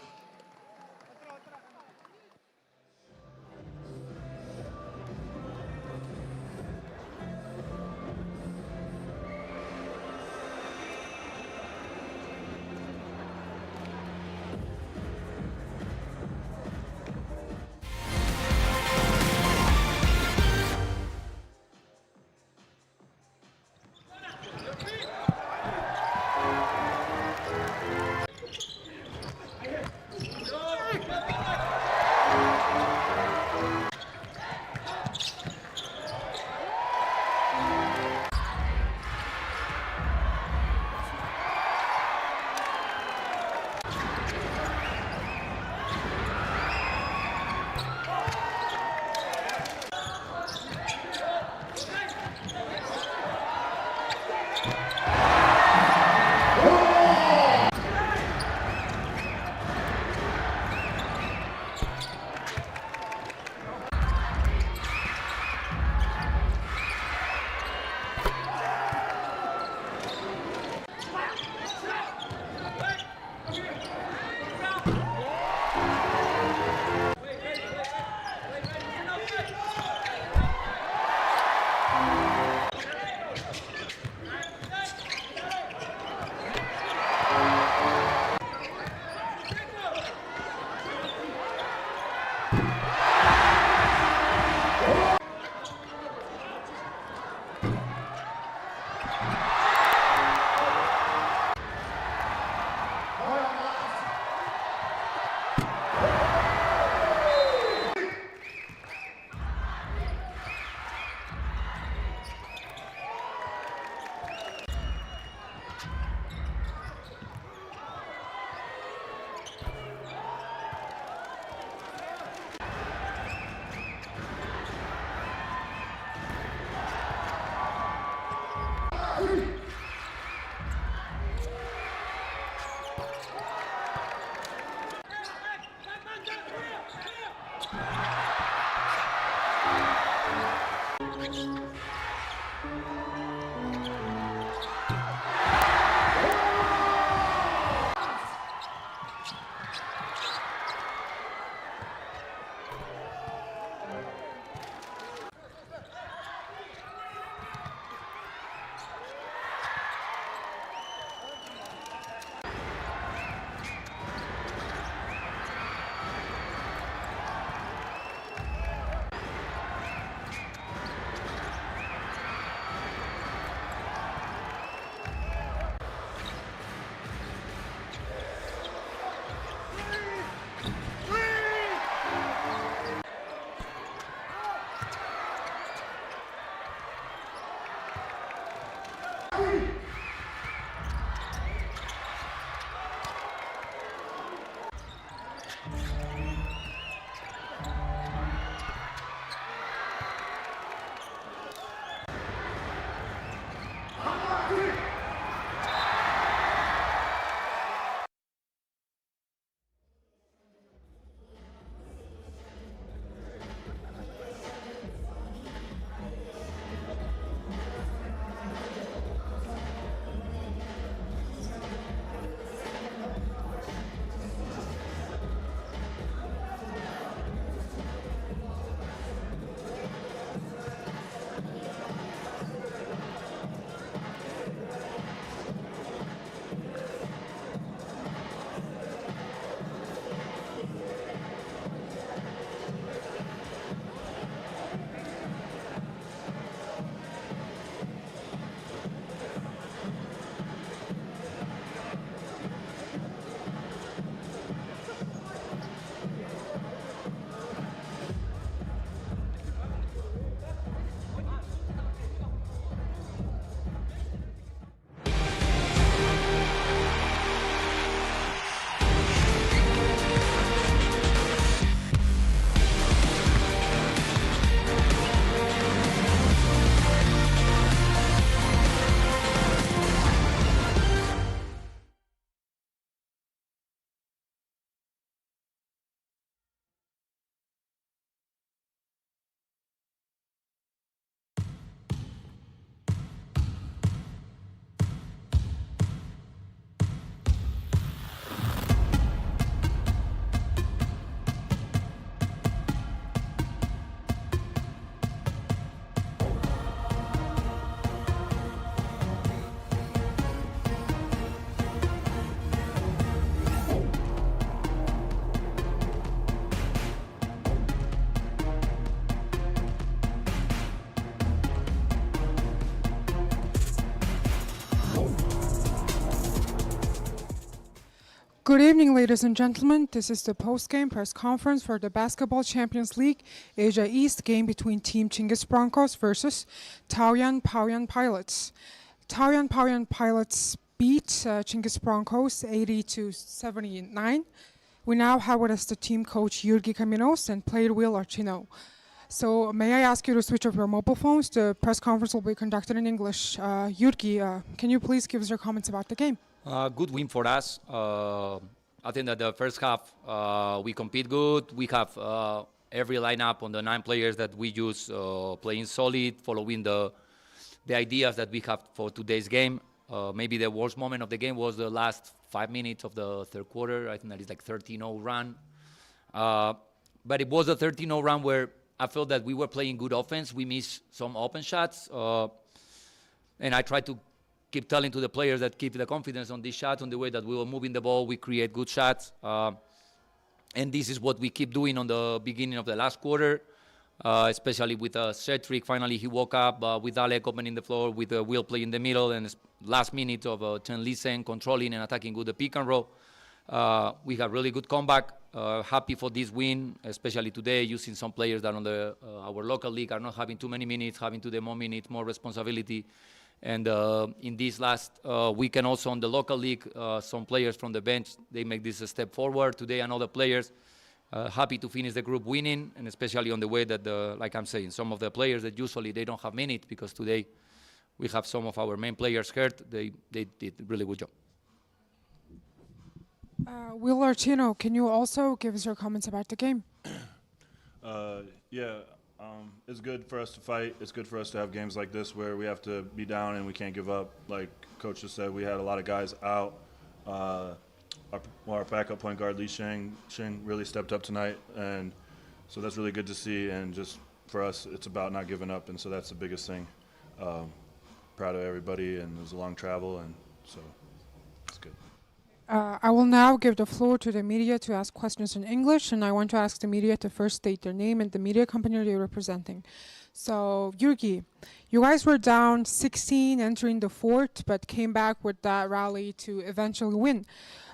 Good evening, ladies and gentlemen. This is the post-game press conference for the Basketball Champions League Asia East game between Team Chinggis Broncos versus Taoyuan Pauian Pilots. Taoyuan Pauian Pilots beat Chinggis Broncos 80-79. We now have with us the team coach Yurgi Caminos and player Will Archino. So may I ask you to switch off your mobile phones? The press conference will be conducted in English. Yurgi, can you please give us your comments about the game? Good win for us. I think that the first half we compete good. We have every lineup on the 9 players that we use playing solid, following the ideas that we have for today's game. Maybe the worst moment of the game was the last 5 minutes of the third quarter. I think that is like 13-0 run. But it was a 13-0 run where I felt that we were playing good offense. We missed some open shots. And I tried to keep telling to the players that keep the confidence on these shots, on the way that we were moving the ball, we create good shots. And this is what we keep doing on the beginning of the last quarter, especially with Cedric. Finally, he woke up with Alec opening the floor, with Will play in the middle, and last minute of Chinggis controlling and attacking good the pick and roll. We have really good comeback. Happy for this win, especially today, using some players that on the our local league are not having too many minutes, having to the more minutes, more responsibility. And in this last weekend also on the local league, some players from the bench, they make this a step forward. Today, another players happy to finish the group winning, and especially on the way that, like I'm saying, some of the players that usually they don't have minutes, because today we have some of our main players hurt. They did a really good job. Will Archino, can you also give us your comments about the game? It's good for us to fight. It's good for us to have games like this where we have to be down and we can't give up. Like Coach just said, we had a lot of guys out. Our backup point guard, Li Sheng, really stepped up tonight. And so that's really good to see. And just for us, it's about not giving up. And so that's the biggest thing. Proud of everybody, and it was a long travel, and so it's good. I will now give the floor to the media to ask questions in English, and I want to ask the media to first state their name and the media company they're representing. So, Yurgi, you guys were down 16 entering the fourth, but came back with that rally to eventually win.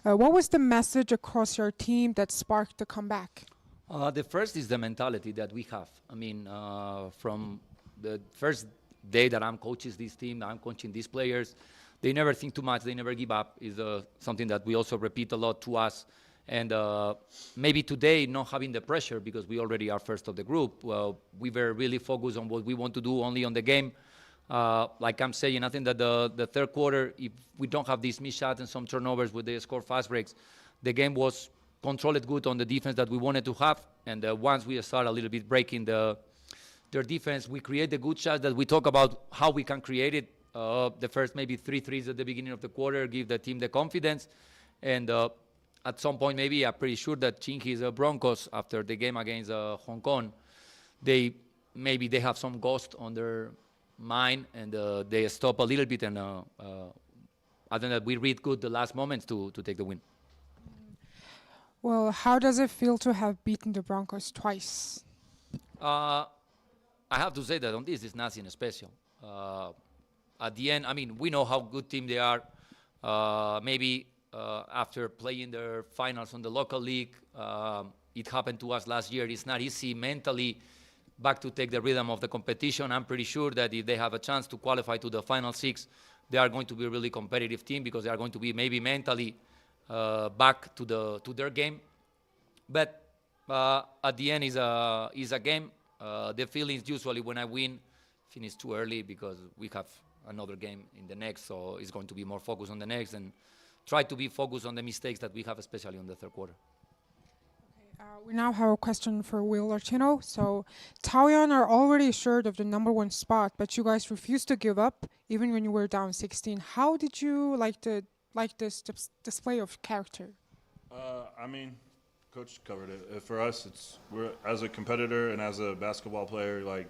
What was the message across your team that sparked the comeback? The first is the mentality that we have. I mean, from the first day that I'm coaching this team, I'm coaching these players, they never think too much, they never give up, is something that we also repeat a lot to us. And maybe today, not having the pressure, because we already are first of the group, we were really focused on what we want to do, only on the game. Like I'm saying, I think that the third quarter, if we don't have these missed shots and some turnovers with the score fast breaks, the game was controlled good on the defense that we wanted to have. And once we start a little bit breaking their defense, we create the good shots that we talk about how we can create it. The first maybe 3 threes at the beginning of the quarter give the team the confidence. And at some point, maybe I'm pretty sure that Chinggis Broncos, after the game against Hong Kong, they have some ghost on their mind, and they stop a little bit. And I think that we read good the last moments to take the win. Well, how does it feel to have beaten the Broncos twice? I have to say that on this is nothing special. At the end, I mean, we know how good team they are. Maybe after playing their finals on the local league, it happened to us last year. It's not easy mentally back to take the rhythm of the competition. I'm pretty sure that if they have a chance to qualify to the final 6, they are going to be a really competitive team, because they are going to be maybe mentally back to their game. But at the end is a game. The feelings usually when I win finish too early, because we have another game in the next, so it's going to be more focused on the next and try to be focused on the mistakes that we have, especially on the third quarter. Okay, we now have a question for Will Archino. So, Taoyuan are already assured of the #1 spot, but you guys refused to give up even when you were down 16. How did you like this display of character? I mean, Coach covered it. For us, we're as a competitor and as a basketball player, like,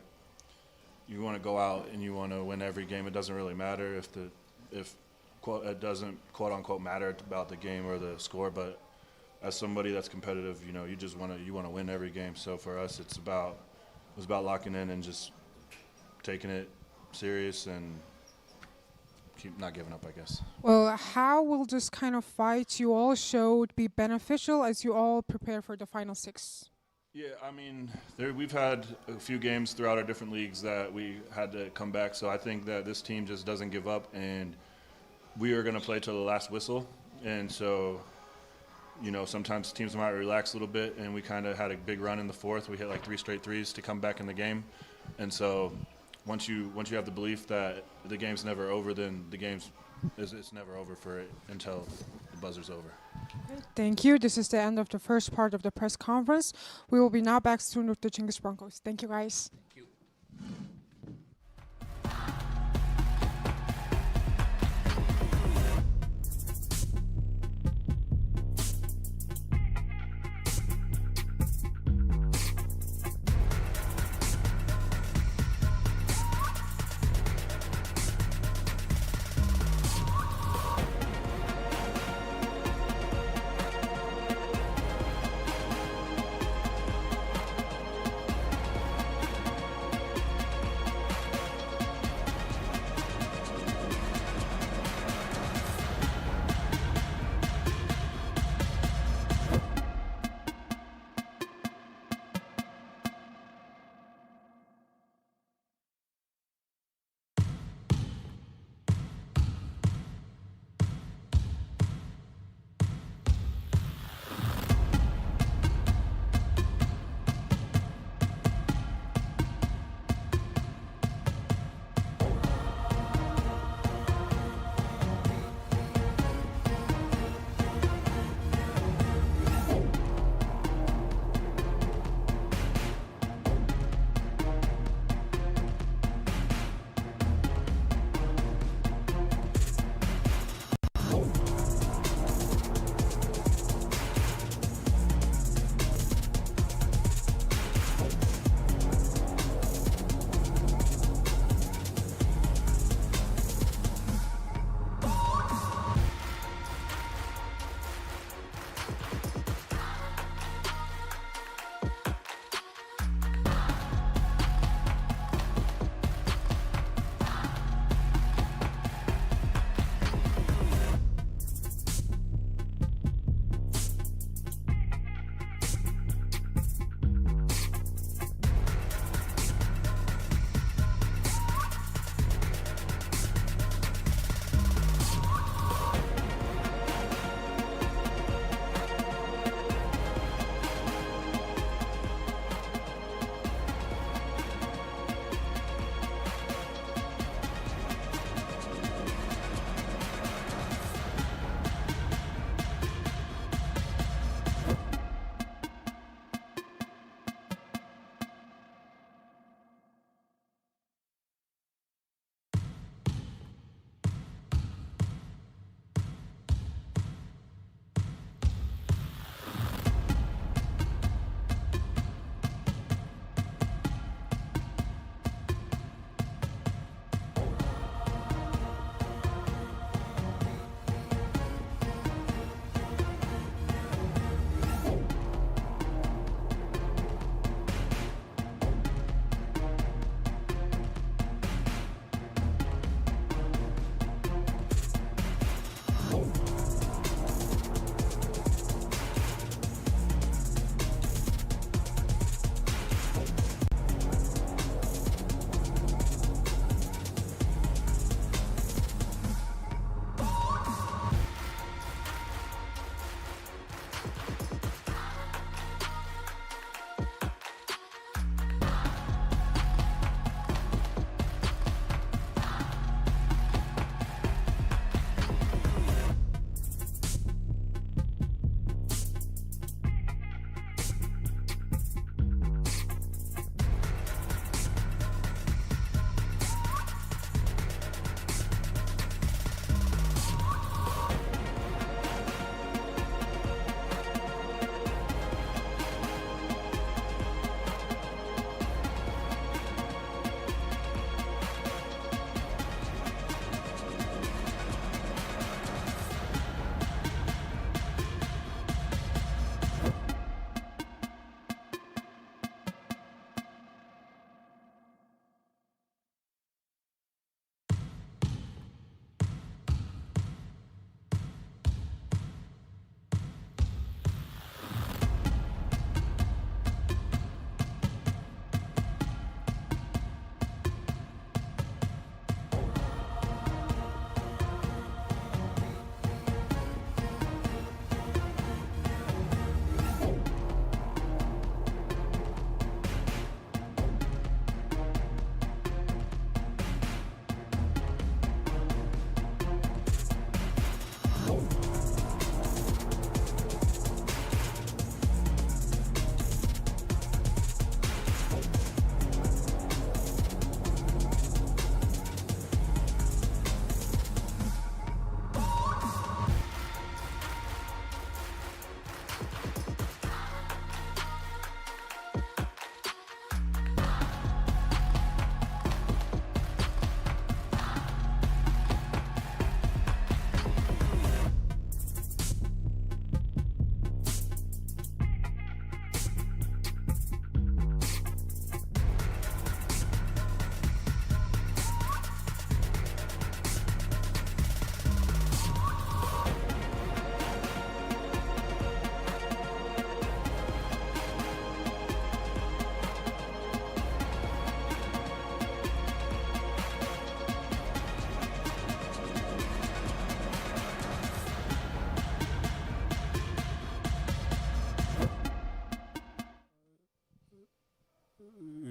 you want to go out and you want to win every game. It doesn't really matter if it doesn't quote unquote matter about the game or the score. But as somebody that's competitive, you just want to win every game. So for us, it was about locking in and just taking it serious and keep not giving up, I guess. Well, how will this kind of fight you all showed be beneficial as you all prepare for the final six? Yeah, I mean, we've had a few games throughout our different leagues that we had to come back, so I think that this team just doesn't give up, and we are going to play till the last whistle. And so, you know, sometimes teams might relax a little bit, and we kind of had a big run in the fourth. We hit like 3 straight threes to come back in the game. And so once you have the belief that the game's never over, then the game's it's never over for it until the buzzer's over. Thank you. This is the end of the first part of the press conference. We will be now back soon with the Chinggis Broncos. Thank you, guys.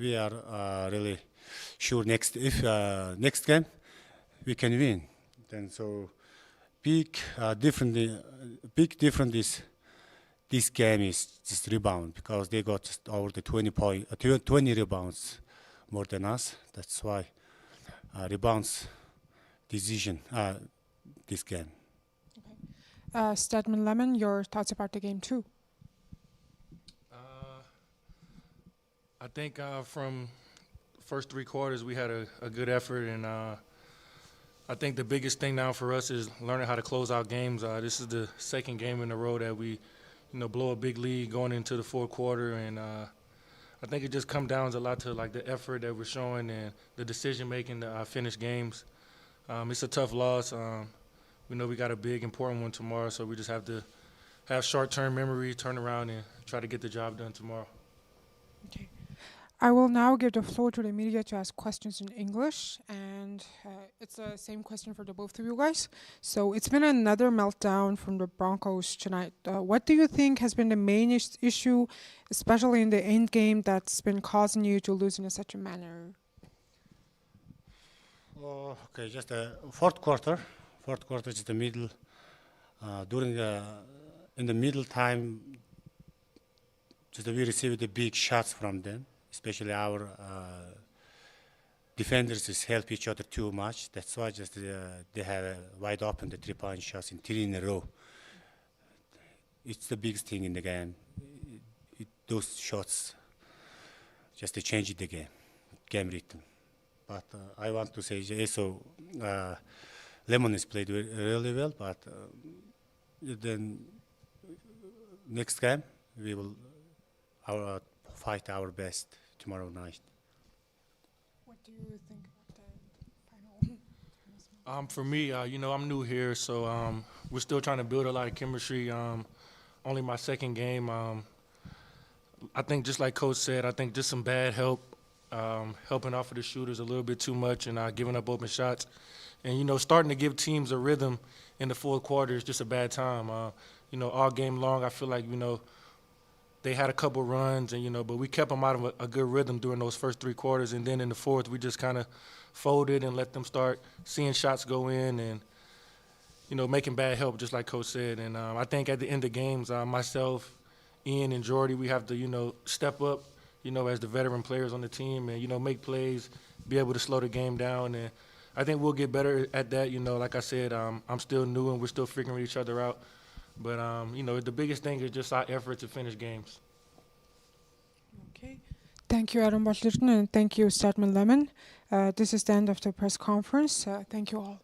we are really sure next game we can win. Then so big difference is this game is just rebound because they got just over the 20 rebounds more than us. That's why rebounds decision this game. Stedman Lemon, your thoughts about the game too? I think from first 3 quarters we had a good effort, and I think the biggest thing now for us is learning how to close out games. This is the second game in a row that we, blow a big lead going into the 4th quarter, and I think it just comes down a lot to like the effort that we're showing and the decision making to finish games. It's a tough loss. We know we got a big important one tomorrow, so we just have to have short-term memory, turn around, and try to get the job done tomorrow. Okay. I will now give the floor to the media to ask questions in English, and it's the same question for the both of you guys. So it's been another meltdown from the Broncos tonight. What do you think has been the main issue, especially in the end game, that's been causing you to lose in such a manner? Okay, just the fourth quarter. Fourth quarter is the middle. In the middle time, just we received the big shots from them. Especially our defenders just help each other too much. That's why just they have wide open the 3-point shots in 3 in a row. It's the biggest thing in the game. Those shots just to change the game rhythm. But I want to say also Lemon has played really well. But then next game we will fight our best tomorrow night. What do you think about the final? For me, I'm new here, so we're still trying to build a lot of chemistry. Only my second game. I think just like Coach said, I think just some bad help, helping off of the shooters a little bit too much and giving up open shots. And, starting to give teams a rhythm in the 4th quarter is just a bad time. All game long, I feel like, they had a couple runs, and but we kept them out of a good rhythm during those first 3 quarters, and then in the 4th we just kind of folded and let them start seeing shots go in and making bad help, just like Coach said. And I think at the end of games, myself, Ian, and Jordy, we have to step up, as the veteran players on the team, and make plays, be able to slow the game down, and I think we'll get better at that. Like I said, I'm still new and we're still figuring each other out. But, the biggest thing is just our effort to finish games. Okay. Thank you, Adam Butlerton, and thank you, Stedman Lemon. This is the end of the press conference. Thank you all.